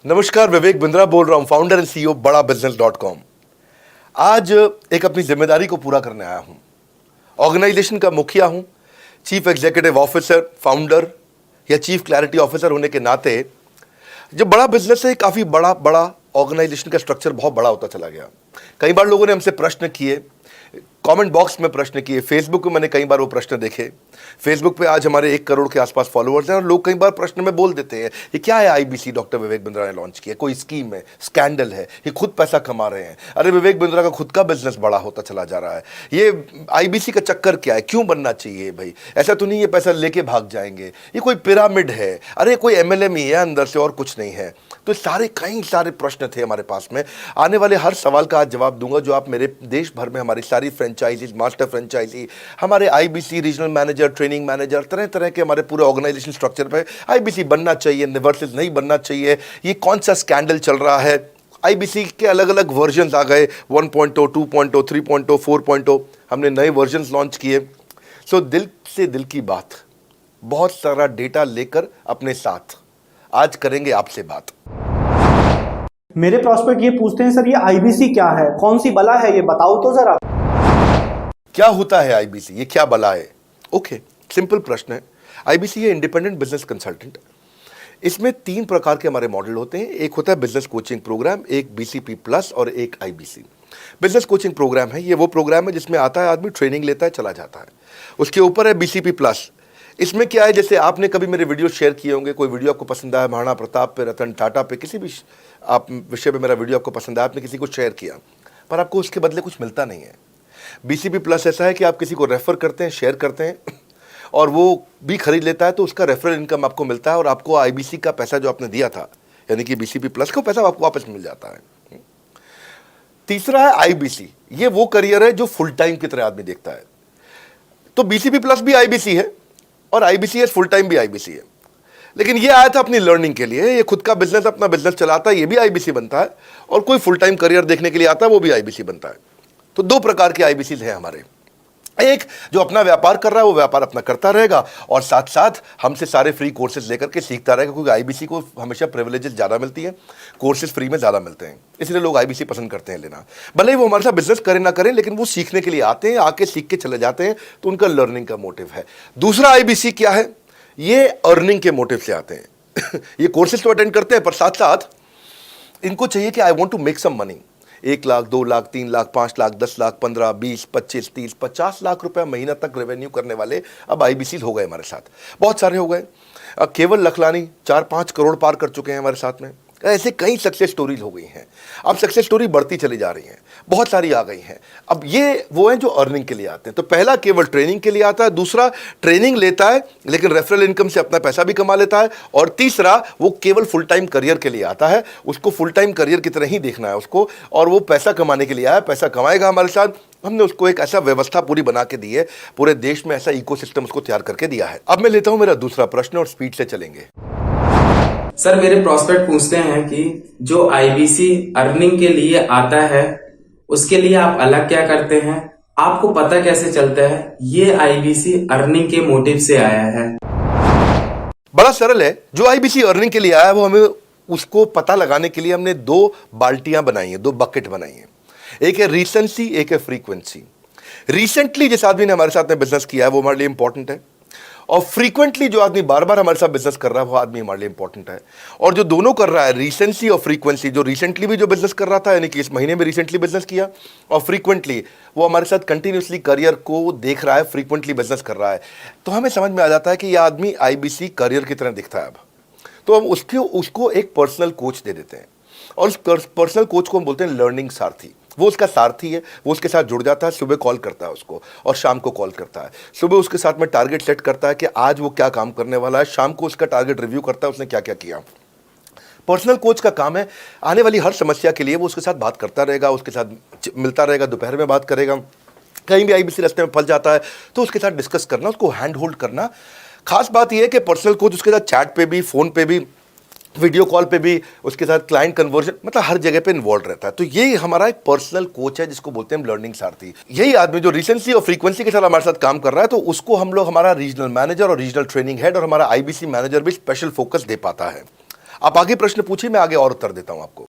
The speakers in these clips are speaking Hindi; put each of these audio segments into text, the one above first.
नमस्कार, विवेक बिंद्रा बोल रहा हूं, फाउंडर एंड सीईओ बड़ा बिजनेस.com। आज एक अपनी जिम्मेदारी को पूरा करने आया हूं। ऑर्गेनाइजेशन का मुखिया हूं, चीफ एग्जीक्यूटिव ऑफिसर, फाउंडर या चीफ क्लैरिटी ऑफिसर होने के नाते जब बड़ा बिजनेस है, काफ़ी बड़ा बड़ा ऑर्गेनाइजेशन का स्ट्रक्चर बहुत बड़ा होता चला गया। कई बार लोगों ने हमसे प्रश्न किए, कमेंट बॉक्स में प्रश्न किए, फेसबुक पे मैंने कई बार वो प्रश्न देखे। फेसबुक पे आज हमारे 1 करोड़ के आसपास फॉलोअर्स हैं और लोग कई बार प्रश्न में बोल देते हैं, ये क्या है आईबीसी डॉक्टर विवेक बिंद्रा ने लॉन्च किया, कोई स्कीम है, स्कैंडल है, ये खुद पैसा कमा रहे हैं। अरे विवेक बिंद्रा का खुद का बिजनेस बड़ा होता चला जा रहा है, ये आईबीसी का चक्कर क्या है, क्यों बनना चाहिए भाई, ऐसा तो नहीं ये पैसा लेके भाग जाएंगे, ये कोई पिरामिड है, अरे कोई एमएलएम ही है अंदर से और कुछ नहीं है। तो कई सारे प्रश्न थे हमारे पास में। आने वाले हर सवाल का आज जवाब दूंगा जो आप मेरे देश भर में हमारी सारी फ्रेंचाइजीज, मास्टर फ्रेंचाइजी, हमारे IBC regional manager, training manager, तरह तरह के हमारे पूरे ऑर्गेनाइजेशन स्ट्रक्चर पे आईबीसी बनना चाहिए वर्सेस नहीं बनना चाहिए, ये कौन सा स्कैंडल चल रहा है। आईबीसी के अलग अलग वर्जन आ गए, 1.0, 2.0, 3.0, 4.0, हमने नए वर्जन लॉन्च किए। सो दिल से दिल की बात, बहुत सारा डेटा लेकर अपने साथ आज करेंगे आपसे बात। मेरे प्रॉस्पेक्ट ये पूछते हैं, सर ये आईबीसी क्या है, कौन सी बला है, ये बताओ तो जरा। क्या होता है आईबीसी, ये क्या बला है? ओके, सिंपल प्रश्न है। आईबीसी है इंडिपेंडेंट बिजनेस कंसल्टेंट। इसमें 3 प्रकार के हमारे मॉडल होते हैं। एक होता है बिजनेस कोचिंग प्रोग्राम, एक बीसीपी प्लस और एक आईबीसी। बिजनेस कोचिंग प्रोग्राम है, ये वो प्रोग्राम है जिसमें आता है आदमी, ट्रेनिंग लेता है, चला जाता है। उसके ऊपर है बीसीपी प्लस। इसमें क्या है, जैसे आपने कभी मेरे वीडियो शेयर किए होंगे, कोई वीडियो आपको पसंद आया, महाराणा प्रताप पे, रतन टाटा पे, किसी भी आप विषय पे मेरा वीडियो आपको पसंद आया, आपने किसी को शेयर किया, पर आपको उसके बदले कुछ मिलता नहीं है। बीसीपी प्लस ऐसा है कि आप किसी को रेफर करते हैं, शेयर करते हैं और वो भी खरीद लेता है, तो उसका रेफरल इनकम आपको मिलता है और आपको आईबीसी का पैसा जो आपने दिया था, यानी कि बीसीपी प्लस का पैसा आपको वापस मिल जाता है। तीसरा है आईबीसी। ये वो करियर है जो फुल टाइम की तरह आदमी देखता है। तो बीसीपी प्लस भी आईबीसी है और आईबीसी फुल टाइम भी आईबीसी है। लेकिन ये आया था अपनी लर्निंग के लिए, ये खुद का बिजनेस, अपना बिजनेस चलाता है, ये भी आईबीसी बनता है, और कोई फुल टाइम करियर देखने के लिए आता है, वो भी आईबीसी बनता है। तो 2 प्रकार के आईबीसी हैं हमारे। एक जो अपना व्यापार कर रहा है वो व्यापार अपना करता रहेगा और साथ साथ हमसे सारे फ्री कोर्सेज लेकर के सीखता रहेगा, क्योंकि आईबीसी को हमेशा प्रिविलेजेस ज़्यादा मिलती है, कोर्सेज फ्री में ज़्यादा मिलते हैं, इसलिए लोग आईबीसी पसंद करते हैं लेना। भले ही वो हमारे साथ बिजनेस करें ना करें, लेकिन वो सीखने के लिए आते हैं, आके सीख के चले जाते हैं, तो उनका लर्निंग का मोटिव है। दूसरा आईबीसी क्या है, ये अर्निंग के मोटिव से आते हैं। ये कोर्सेज तो अटेंड करते हैं, पर साथ साथ इनको चाहिए कि I want to make some money. 1 lakh, 2 lakh, 3 lakh, 5 lakh, 10 lakh, 15, 20, 25, 30, 50 lakh रुपया महीना तक रेवेन्यू करने वाले अब आईबीसी हो गए हमारे साथ, बहुत सारे हो गए। केवल लखलानी 4-5 करोड़ पार कर चुके हैं हमारे साथ में। ऐसे कई सक्सेस स्टोरीज हो गई हैं। अब सक्सेस स्टोरी बढ़ती चली जा रही हैं, बहुत सारी आ गई हैं। अब ये वो हैं जो अर्निंग के लिए आते हैं। तो पहला केवल ट्रेनिंग के लिए आता है, दूसरा ट्रेनिंग लेता है लेकिन रेफरल इनकम से अपना पैसा भी कमा लेता है, और तीसरा वो केवल फुल टाइम करियर के लिए आता है, उसको फुल टाइम करियर की तरह ही देखना है उसको, और वो पैसा कमाने के लिए आया, पैसा कमाएगा हमारे साथ। हमने उसको एक ऐसा व्यवस्था पूरी बना के दी है, पूरे देश में ऐसा इकोसिस्टम उसको तैयार करके दिया है। अब मैं लेता हूं मेरा दूसरा प्रश्न और स्पीड से चलेंगे। सर मेरे प्रॉस्पेक्ट पूछते हैं कि जो आईबीसी अर्निंग के लिए आता है उसके लिए आप अलग क्या करते हैं, आपको पता कैसे चलता है ये आईबीसी अर्निंग के मोटिव से आया है? बड़ा सरल है। जो आईबीसी अर्निंग के लिए आया है वो हमें उसको पता लगाने के लिए हमने 2 बाल्टियां बनाई हैं, 2 बकेट बनाई हैं। एक है रीसेंसी, एक है फ्रीक्वेंसी। रिसेंटली जिस आदमी ने हमारे साथ में बिजनेस किया है वो हमारे लिए इंपॉर्टेंट है, और फ्रीक्वेंटली जो आदमी बार बार हमारे साथ बिजनेस कर रहा है वो आदमी हमारे लिए इंपॉर्टेंट है। और जो दोनों कर रहा है, रिसेंसी और फ्रीक्वेंसी, जो रिसेंटली भी जो बिजनेस कर रहा था, यानी कि इस महीने में रिसेंटली बिजनेस किया, और फ्रीक्वेंटली वो हमारे साथ कंटिन्यूसली करियर को देख रहा है, फ्रीक्वेंटली बिजनेस कर रहा है, तो हमें समझ में आ जाता है कि यह आदमी आईबीसी करियर की तरह दिखता है। अब तो हम उसको एक पर्सनल कोच दे देते हैं, और उस पर्सनल कोच को हम बोलते हैं लर्निंग सारथी। वो उसका सारथी है, वो उसके साथ जुड़ जाता है, सुबह कॉल करता है उसको और शाम को कॉल करता है। सुबह उसके साथ में टारगेट सेट करता है कि आज वो क्या काम करने वाला है, शाम को उसका टारगेट रिव्यू करता है उसने क्या क्या किया। पर्सनल कोच का काम है आने वाली हर समस्या के लिए वो उसके साथ बात करता रहेगा, उसके साथ मिलता रहेगा, दोपहर में बात करेगा, कहीं भी आईबीसी रास्ते में फंस जाता है तो उसके साथ डिस्कस करना, उसको हैंड होल्ड करना। खास बात यह है कि पर्सनल कोच उसके साथ चैट पे भी, फोन पे भी, वीडियो कॉल पे भी, उसके साथ क्लाइंट कन्वर्जन, मतलब हर जगह पे इन्वॉल्व रहता है। तो ये हमारा एक पर्सनल कोच है जिसको बोलते हैं लर्निंग सारथी। यही आदमी जो रिसेंसी और फ्रीक्वेंसी के साथ हमारे साथ काम कर रहा है, तो उसको हम लोग हमारा रीजनल मैनेजर और रीजनल ट्रेनिंग हेड और हमारा आईबीसी मैनेजर भी स्पेशल फोकस दे पाता है। आप आगे प्रश्न पूछिए, मैं आगे और उत्तर देता हूं आपको।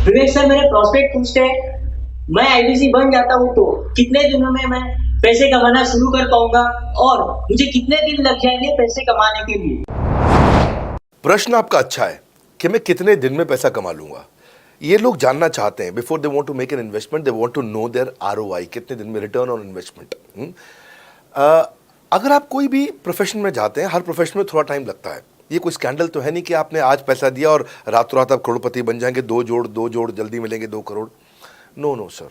विवेक सर, मेरे प्रोस्पेक्ट पूछते हैं, मैं आईबीसी बन जाता हूँ तो कितने दिनों में मैं पैसे कमाना शुरू कर पाऊंगा और मुझे कितने दिन लग जाएंगे पैसे कमाने के लिए? प्रश्न आपका अच्छा है कि मैं कितने दिन में पैसा कमा लूंगा। ये लोग जानना चाहते हैं, before they want to make an investment, they want to know their ROI, कितने दिन में रिटर्न ऑन इन्वेस्टमेंट। अगर आप कोई भी प्रोफेशन में जाते हैं, हर प्रोफेशन में थोड़ा टाइम लगता है। ये कोई स्कैंडल तो है नहीं कि आपने आज पैसा दिया और रातों रात आप करोड़पति बन जाएंगे, दो जोड़ जल्दी मिलेंगे 2 करोड़। नो सर,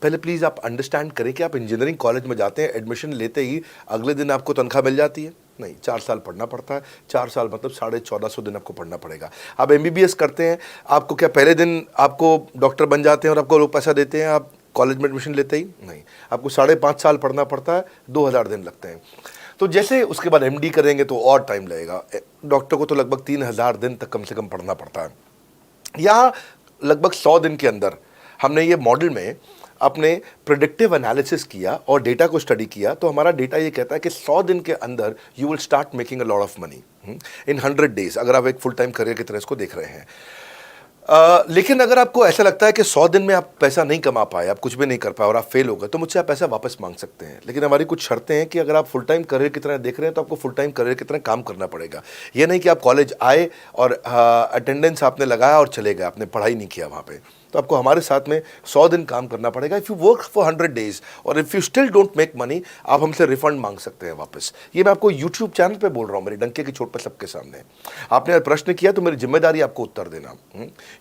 पहले प्लीज़ आप अंडरस्टैंड करें कि आप इंजीनियरिंग कॉलेज में जाते हैं, एडमिशन लेते ही अगले दिन आपको तनख्वाह मिल जाती है? नहीं, 4 साल पढ़ना पड़ता है। 4 साल मतलब 1450 दिन आपको पढ़ना पड़ेगा। आप MBBS करते हैं, आपको क्या पहले दिन आपको डॉक्टर बन जाते हैं और आपको लोग पैसा देते हैं आप कॉलेज में एडमिशन लेते ही? नहीं, आपको 5.5 साल पढ़ना पड़ता है, 2000 दिन लगते हैं। तो जैसे उसके बाद MD करेंगे तो और टाइम लगेगा। डॉक्टर को तो लगभग 3000 दिन तक कम से कम पढ़ना पड़ता है। यहाँ लगभग 100 दिन के अंदर हमने ये मॉडल में अपने प्रेडिक्टिव एनालिसिस किया और डेटा को स्टडी किया, तो हमारा डेटा ये कहता है कि 100 दिन के अंदर you will start making a lot of money in 100 days, अगर आप एक फुल टाइम करियर की तरह इसको देख रहे हैं। लेकिन अगर आपको ऐसा लगता है कि 100 दिन में आप पैसा नहीं कमा पाए, आप कुछ भी नहीं कर पाए और आप फेल हो गए, तो मुझसे आप पैसा वापस मांग सकते हैं। लेकिन हमारी कुछ शर्तें हैं कि अगर आप फुल टाइम करियर की तरह देख रहे हैं तो आपको फुल टाइम करियर की तरह काम करना पड़ेगा। ये नहीं कि आप कॉलेज आए और अटेंडेंस आपने लगाया और चले गए, आपने पढ़ाई नहीं किया वहाँ पे। तो आपको हमारे साथ में 100 दिन काम करना पड़ेगा। If you work for 100 days और if you still don't make money, आप हमसे रिफंड मांग सकते हैं वापस। ये मैं आपको यूट्यूब चैनल पे बोल रहा हूँ, मेरे डंके की चोट पर सबके सामने। आपने प्रश्न किया तो मेरी जिम्मेदारी आपको उत्तर देना।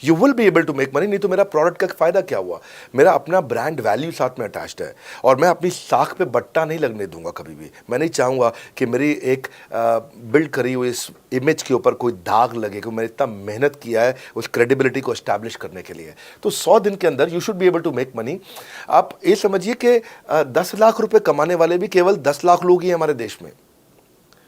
You will be able to make money, नहीं तो मेरा प्रोडक्ट का फ़ायदा क्या हुआ? मेरा अपना ब्रांड वैल्यू साथ में अटैच्ड है और मैं अपनी साख पे बट्टा नहीं लगने दूंगा कभी भी। मैं नहीं चाहूँगा कि मेरी एक बिल्ड करी हुई इस इमेज के ऊपर कोई दाग लगे, क्योंकि मैंने इतना मेहनत किया है उस क्रेडिबिलिटी को एस्टैब्लिश करने के लिए। तो 100 दिन के अंदर you should be able to make money. आप ये समझिए कि 10 लाख रुपए कमाने वाले भी केवल 10 लाख लोग ही हैं हमारे देश में।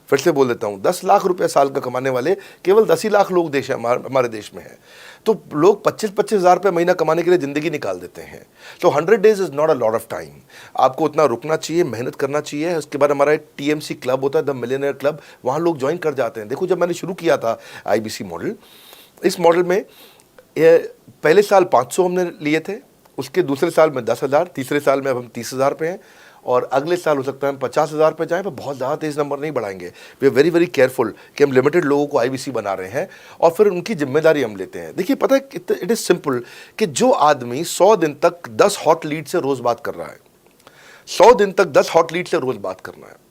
फिर से बोल देता हूं, 10 लाख रुपए साल का कमाने वाले केवल 10 ही लाख लोग देश हमारे देश में हैं। तो लोग 25-25 हज़ार रुपये महीना कमाने के लिए ज़िंदगी निकाल देते हैं। तो 100 days is not a lot of time. आपको उतना रुकना चाहिए, मेहनत करना चाहिए। उसके बाद हमारा एक TMC क्लब होता है, द मिलियनेयर क्लब, वहाँ लोग ज्वाइन कर जाते हैं। देखो, जब मैंने शुरू किया था IBC मॉडल, इस मॉडल में पहले साल 500 हमने लिए थे, उसके दूसरे साल में 10,000, तीसरे साल में अब हम 30,000 पे हैं और अगले साल हो सकता है हम 50,000 पे जाएं, पर बहुत ज़्यादा तेज़ नंबर नहीं बढ़ाएंगे। We are very very careful कि हम लिमिटेड लोगों को IBC बना रहे हैं और फिर उनकी जिम्मेदारी हम लेते हैं। देखिए, पता है, इट इज़ सिंपल कि जो आदमी 100 दिन तक 10 हॉट लीड से रोज़ बात कर रहा है, 100 दिन तक 10 हॉट लीड से रोज़ बात करना है।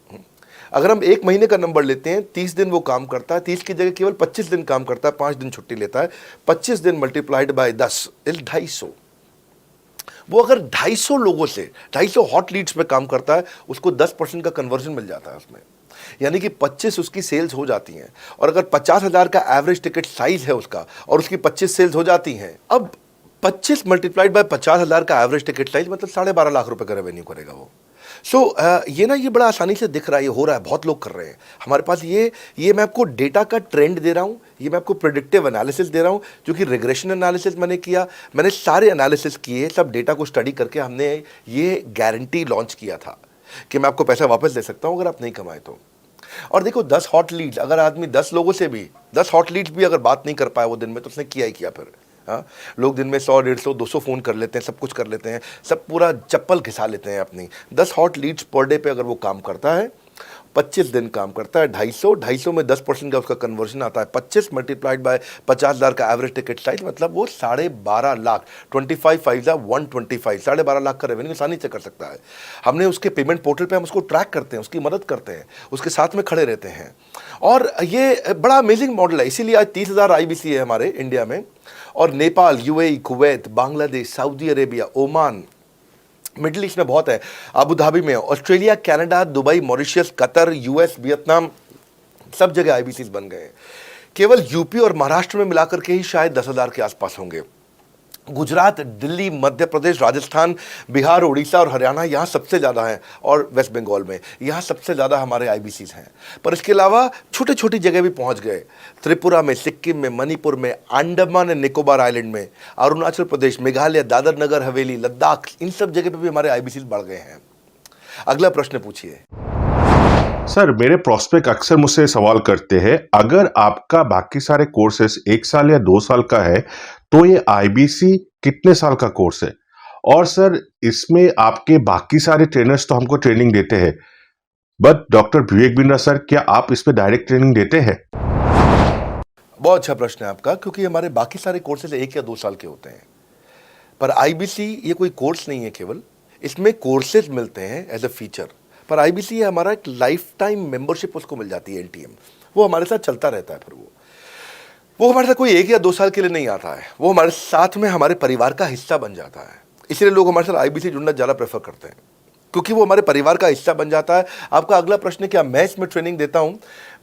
अगर हम 1 महीने का नंबर लेते हैं, 30 दिन वो काम करता है, 30 की जगह केवल 25 दिन काम करता है, 5 दिन छुट्टी लेता है, 25 दिन मल्टीप्लाइड बाय 10 इज 250। वो अगर 250 लोगों से 250 हॉट लीड्स पे काम करता है, उसको 10% का कन्वर्जन मिल जाता है उसमें, यानी कि 25 उसकी सेल्स हो जाती हैं। और अगर 50,000 का एवरेज टिकट साइज है उसका और उसकी 25 सेल्स हो जाती हैं, अब 25 मल्टीप्लाइड बाय 50,000 का एवरेज टिकट साइज मतलब 12.5 लाख रुपए का रेवेन्यू करेगा वो। ये बड़ा आसानी से दिख रहा है, ये हो रहा है, बहुत लोग कर रहे हैं हमारे पास। ये मैं आपको डेटा का ट्रेंड दे रहा हूँ, ये मैं आपको प्रेडिक्टिव एनालिसिस दे रहा हूँ, जो कि रिग्रेशन एनालिसिस मैंने किया। मैंने सारे एनालिसिस किए, सब डेटा को स्टडी करके हमने ये गारंटी लॉन्च किया था कि मैं आपको पैसा वापस दे सकता हूँ अगर आप नहीं कमाए तो। और देखो, 10 हॉट लीड्स, अगर आदमी 10 लोगों से भी 10 हॉट लीड्स भी अगर बात नहीं कर पाया वो दिन में, तो उसने किया ही किया फिर। हाँ, लोग दिन में 100, 150, 200 फ़ोन कर लेते हैं, सब कुछ कर लेते हैं, सब पूरा चप्पल घिसा लेते हैं अपनी। 10 हॉट लीड्स पर डे पे अगर वो काम करता है, 25 दिन काम करता है, 250 में 10% का उसका कन्वर्जन आता है, 25 मल्टीप्लाइड बाय 50,000 का एवरेज टिकट साइज, मतलब वो 12.5 लाख, 25 5 125, 12.5 लाख का रेवेन्यू आसानी से कर सकता है। हमने उसके पेमेंट पोर्टल पे हम उसको ट्रैक करते हैं, उसकी मदद करते हैं, उसके साथ में खड़े रहते हैं। और ये बड़ा अमेजिंग मॉडल है, इसीलिए आज 30,000 IBC है हमारे इंडिया में। और Nepal, UAE, Kuwait, Bangladesh, Saudi Arabia, Oman, middle east में बहुत है, अबू धाबी में, Australia, Canada, Dubai, Mauritius, Qatar, US, Vietnam, सब जगह IBCs बन गए हैं। केवल यूपी और महाराष्ट्र में मिलाकर के ही शायद 10,000 के आसपास होंगे। गुजरात, दिल्ली, मध्य प्रदेश, राजस्थान, बिहार, उड़ीसा और हरियाणा, यहाँ सबसे ज़्यादा हैं, और वेस्ट बंगाल में यहाँ सबसे ज़्यादा हमारे IBCs हैं। पर इसके अलावा छोटी छोटी जगह भी पहुँच गए, त्रिपुरा में, सिक्किम में, मणिपुर में, अंडमान एंड निकोबार आइलैंड में, अरुणाचल प्रदेश, मेघालय, दादर नगर हवेली, लद्दाख, इन सब जगह पे भी हमारे IBCs बढ़ गए हैं। अगला प्रश्न पूछिए। सर मेरे प्रोस्पेक्ट अक्सर मुझसे सवाल करते हैं, अगर आपका बाकी सारे कोर्सेस 1 साल या 2 साल का है तो ये आईबीसी कितने साल का कोर्स है? और सर इसमें आपके बाकी सारे ट्रेनर्स तो हमको ट्रेनिंग देते हैं, but doctor Vivek Bindra sir, क्या आप इस पे डायरेक्ट ट्रेनिंग देते हैं? बहुत अच्छा प्रश्न है आपका, क्योंकि हमारे बाकी सारे कोर्सेज 1 या 2 साल के होते हैं, पर आईबीसी ये कोई कोर्स नहीं है केवल, इसमें कोर्सेज मिलते हैं एज अ फीचर। पर आईबीसी ये हमारा एक लाइफ टाइम मेंबरशिप उसको मिल जाती है, एनटीएम, वो हमारे साथ चलता रहता है। फिर वो हमारे साथ कोई 1 या 2 साल के लिए नहीं आता है, वो हमारे साथ में हमारे परिवार का हिस्सा बन जाता है। इसलिए लोग हमारे साथ आईबीसी जुड़ना ज़्यादा प्रेफर करते हैं, क्योंकि वो हमारे परिवार का हिस्सा बन जाता है। आपका अगला प्रश्न है क्या मैं इसमें ट्रेनिंग देता हूं?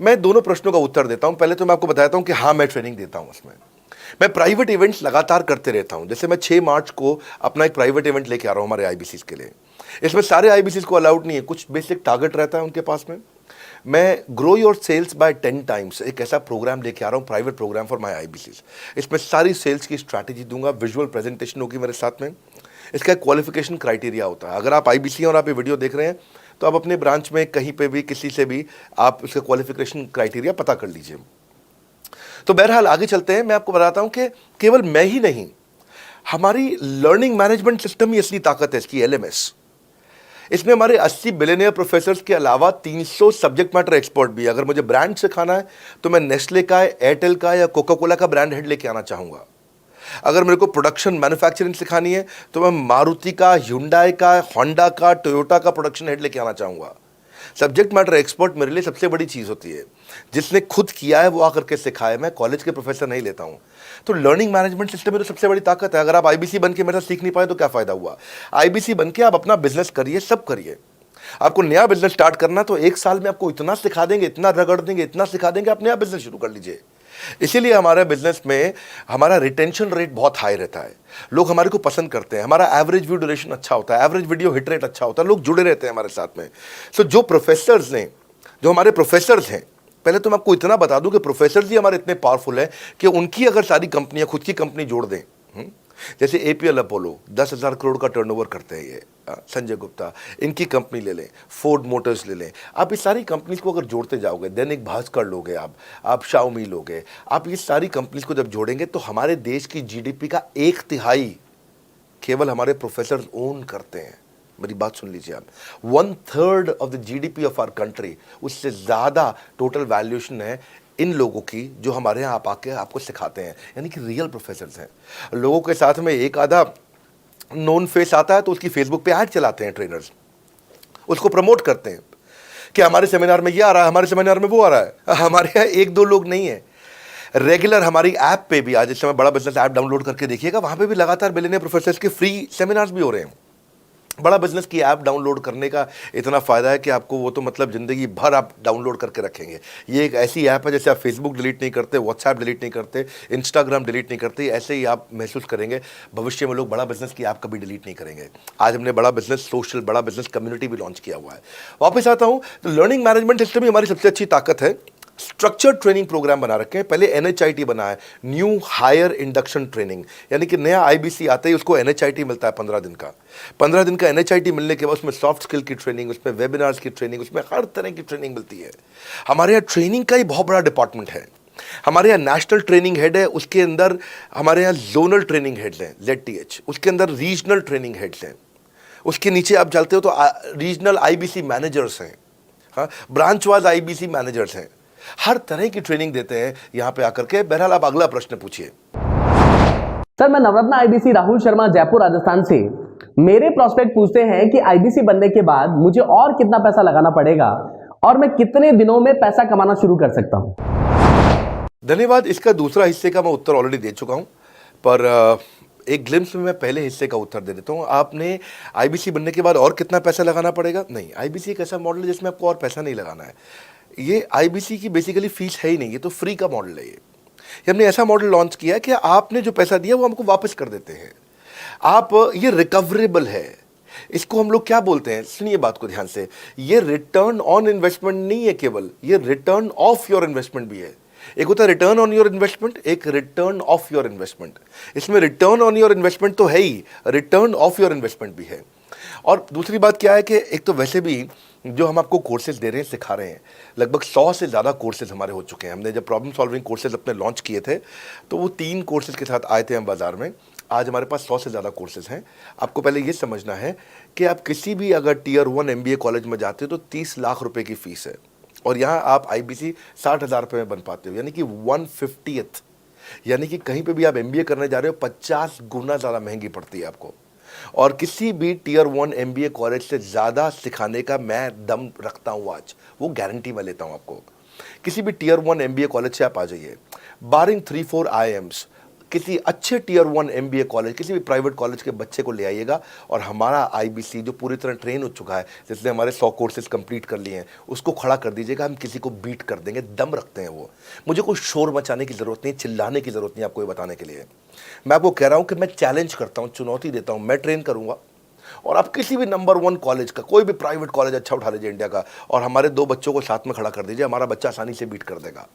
मैं दोनों प्रश्नों का उत्तर देता हूं। पहले तो मैं आपको बताता हूं कि हाँ, मैं ट्रेनिंग देता हूं। उसमें मैं प्राइवेट इवेंट्स लगातार करते रहता हूं। जैसे मैं 6 मार्च को अपना एक प्राइवेट इवेंट लेके आ रहा हूं हमारे आईबीसीज के लिए। इसमें सारे आईबीसीज को अलाउड नहीं है, कुछ बेसिक टारगेट रहता है उनके पास में। मैं grow your sales by 10 times एक ऐसा प्रोग्राम लेके आ रहा हूँ, private programme for my IBCs. इसमें सारी सेल्स की स्ट्रैटेजी दूंगा, विजुअल प्रेजेंटेशन होगी मेरे साथ में। इसका क्वालिफिकेशन क्राइटेरिया होता है। अगर आप आईबीसी और आप ये वीडियो देख रहे हैं तो आप अपने ब्रांच में कहीं पे भी किसी से भी आप इसका क्वालिफिकेशन क्राइटेरिया पता कर लीजिए। तो बहरहाल आगे चलते हैं। मैं आपको बताता हूं कि केवल मैं ही नहीं, हमारी लर्निंग मैनेजमेंट सिस्टम ही असली ताकत है इसकी, एलएमएस। इसमें हमारे 80 बिलियनियर प्रोफेसर्स के अलावा 300 सब्जेक्ट मैटर एक्सपर्ट भी। अगर मुझे ब्रांड सिखाना है तो मैं नेस्ले का, एयरटेल का या कोका कोला का ब्रांड हेड लेके आना चाहूँगा। अगर मेरे को प्रोडक्शन मैन्युफैक्चरिंग सिखानी है तो मैं मारुति का, ह्युंडई का, होंडा का, टोयोटा का प्रोडक्शन हेड लेके आना चाहूँगा। सब्जेक्ट मैटर एक्सपर्ट मेरे लिए सबसे बड़ी चीज़ होती है, जिसने खुद किया है वो आकर के सिखाए। मैं कॉलेज के प्रोफेसर नहीं लेता हूँ। तो लर्निंग मैनेजमेंट सिस्टम में तो सबसे बड़ी ताकत है। अगर आप आईबीसी बन के मेरे साथ सीख नहीं पाए तो क्या फ़ायदा हुआ? आईबीसी बन के आप अपना बिजनेस करिए, सब करिए। आपको नया बिजनेस स्टार्ट करना तो 1 साल में आपको इतना सिखा देंगे, इतना रगड़ देंगे, इतना सिखा देंगे, आप नया बिजनेस शुरू कर लीजिए। इसीलिए हमारे बिजनेस में हमारा रिटेंशन रेट बहुत हाई रहता है। लोग हमारे को पसंद करते हैं, हमारा एवरेज व्यू ड्यूरेशन अच्छा होता है, एवरेज वीडियो हिट रेट अच्छा होता है, लोग जुड़े रहते हैं हमारे साथ में। सो जो प्रोफेसर्स ने, जो हमारे प्रोफेसर्स हैं, पहले तो मैं आपको इतना बता दूं कि प्रोफेसर्स ही हमारे इतने पावरफुल हैं कि उनकी अगर सारी कंपनियां खुद की कंपनी जोड़ दें, जैसे एपीएल अपोलो 10,000 करोड़ का टर्नओवर करते हैं ये, संजय गुप्ता, इनकी कंपनी ले लें, फोर्ड मोटर्स ले लें, आप इस सारी कंपनीज को अगर जोड़ते जाओगे, दैनिक भास्कर लोगे, आप शाओमी लोगे, आप ये सारी कंपनीज को जब जोड़ेंगे तो हमारे देश की जीडीपी का 1/3 केवल हमारे प्रोफेसर ओन करते हैं। मेरी बात सुन लीजिए आप, 1/3 of the GDP of our country, उससे ज़्यादा टोटल वैल्यूएशन है इन लोगों की जो हमारे यहाँ आप आके आपको सिखाते हैं, यानी कि रियल प्रोफेसर्स हैं। लोगों के साथ में एक आधा नोन फेस आता है तो उसकी फेसबुक पे ऐड चलाते हैं ट्रेनर्स, उसको प्रमोट करते हैं कि हमारे सेमिनार में ये आ रहा है, हमारे सेमिनार में वो आ रहा है। हमारे यहाँ 1-2 लोग नहीं है, रेगुलर हमारी ऐप पे भी, आज इस समय बड़ा बिजनेस ऐप डाउनलोड करके देखिएगा, वहाँ पे भी लगातार बिलियनियर प्रोफेसर्स के फ्री सेमिनार्स भी हो रहे हैं। बड़ा बिजनेस की ऐप डाउनलोड करने का इतना फ़ायदा है कि आपको वो तो मतलब ज़िंदगी भर आप डाउनलोड करके रखेंगे। ये एक ऐसी ऐप है जैसे आप फेसबुक डिलीट नहीं करते, व्हाट्सएप डिलीट नहीं करते, इंस्टाग्राम डिलीट नहीं करते, ऐसे ही आप महसूस करेंगे भविष्य में लोग बड़ा बिजनेस की ऐप कभी डिलीट नहीं करेंगे। आज हमने बड़ा बिजनेस सोशल, बड़ा बिजनेस कम्युनिटी भी लॉन्च किया हुआ है। वापस आता हूँ तो लर्निंग मैनेजमेंट सिस्टम ही हमारी सबसे अच्छी ताकत है। स्ट्रक्चर्ड ट्रेनिंग प्रोग्राम बना रखे हैं। पहले एनएचआईटी बना है, न्यू हायर इंडक्शन ट्रेनिंग, यानी कि नया आईबीसी आते ही उसको एनएचआईटी मिलता है 15 दिन का। 15 दिन का एनएचआईटी मिलने के बाद उसमें सॉफ्ट स्किल की ट्रेनिंग, उसमें वेबिनार्स की ट्रेनिंग, उसमें हर तरह की ट्रेनिंग मिलती है। हमारे यहाँ ट्रेनिंग का ही बहुत बड़ा डिपार्टमेंट है। हमारे यहाँ नेशनल ट्रेनिंग हेड है, उसके अंदर हमारे यहाँ जोनल ट्रेनिंग हेड्स हैं, ZTH, उसके अंदर रीजनल ट्रेनिंग हेड्स हैं, उसके नीचे आप चलते हो तो रीजनल आईबीसी मैनेजर्स हैं, हाँ, ब्रांच वाइज आईबीसी मैनेजर्स हैं। हर तरह की ट्रेनिंग देते हैं यहाँ पे आकर के। बहरहाल आप अगला प्रश्न पूछिए। सर मैं नवरत्न आईबीसी राहुल शर्मा, जयपुर राजस्थान से। मेरे प्रोस्पेक्ट पूछते हैं कि आईबीसी बनने के बाद मुझे और कितना पैसा लगाना पड़ेगा और मैं कितने दिनों में पैसा कमाना शुरू कर सकता हूं? धन्यवाद। इसका दूसरा हिस्से का मैं उत्तर ऑलरेडी दे चुका हूं, पर एक ग्लिम्स में मैं पहले हिस्से का उत्तर दे देता हूं। आपने आईबीसी बनने के बाद और कितना पैसा लगाना पड़ेगा? नहीं, आईबीसी एक ऐसा मॉडल है जिसमें आपको और पैसा नहीं लगाना है। ये आईबीसी की बेसिकली फीस है ही नहीं, ये तो फ्री का मॉडल है। ये हमने ऐसा मॉडल लॉन्च किया कि आपने जो पैसा दिया वो हमको वापस कर देते हैं आप। ये रिकवरेबल है। इसको हम लोग क्या बोलते हैं, सुनिए बात को ध्यान से, ये रिटर्न ऑन इन्वेस्टमेंट नहीं है केवल, ये रिटर्न ऑफ योर इन्वेस्टमेंट भी है। एक होता है रिटर्न ऑन योर इन्वेस्टमेंट, एक रिटर्न ऑफ योर इन्वेस्टमेंट। इसमें रिटर्न ऑन योर इन्वेस्टमेंट तो है ही, रिटर्न ऑफ योर इन्वेस्टमेंट भी है। और दूसरी बात क्या है कि एक तो वैसे भी जो हम आपको कोर्सेज दे रहे हैं, सिखा रहे हैं, लगभग 100 से ज़्यादा कोर्सेज हमारे हो चुके हैं। हमने जब प्रॉब्लम सॉल्विंग कोर्सेज अपने लॉन्च किए थे तो वो 3 कोर्सेज के साथ आए थे हम बाज़ार में। आज हमारे पास 100 से ज़्यादा कोर्सेज हैं। आपको पहले ये समझना है कि आप किसी भी अगर टियर 1 MBA कॉलेज में जाते हो तो 30 लाख रुपए की फ़ीस है, और यहाँ आप IBC 60,000 रुपये में बन पाते हो, यानी कि 1/50th। यानी कि कहीं पे भी आप MBA करने जा रहे हो 50 गुना ज़्यादा महंगी पड़ती है आपको। और किसी भी टियर 1 MBA कॉलेज से ज़्यादा सिखाने का मैं दम रखता हूँ आज, वो गारंटी मैं लेता हूँ आपको। किसी भी टियर 1 MBA कॉलेज से आप आ जाइए, बारिंग 3-4 IIMs, किसी अच्छे टियर 1 MBA कॉलेज, किसी भी प्राइवेट कॉलेज के बच्चे को ले आइएगा, और हमारा IBC जो पूरी तरह ट्रेन हो चुका है, जिसने हमारे 100 कोर्सेज कंप्लीट कर लिए हैं, उसको खड़ा कर दीजिएगा, हम किसी को बीट कर देंगे। दम रखते हैं वो। मुझे कोई शोर मचाने की ज़रूरत नहीं, चिल्लाने की ज़रूरत नहीं आपको ये बताने के लिए। मैं आपको कह रहा हूँ कि मैं चैलेंज करता हूँ, चुनौती देता हूँ, मैं ट्रेन करूँगा, और आप किसी भी नंबर 1 कॉलेज का, कोई भी प्राइवेट कॉलेज अच्छा उठा लीजिए इंडिया का, और हमारे 2 बच्चों को साथ में खड़ा कर दीजिए, हमारा बच्चा आसानी से बीट कर देगा।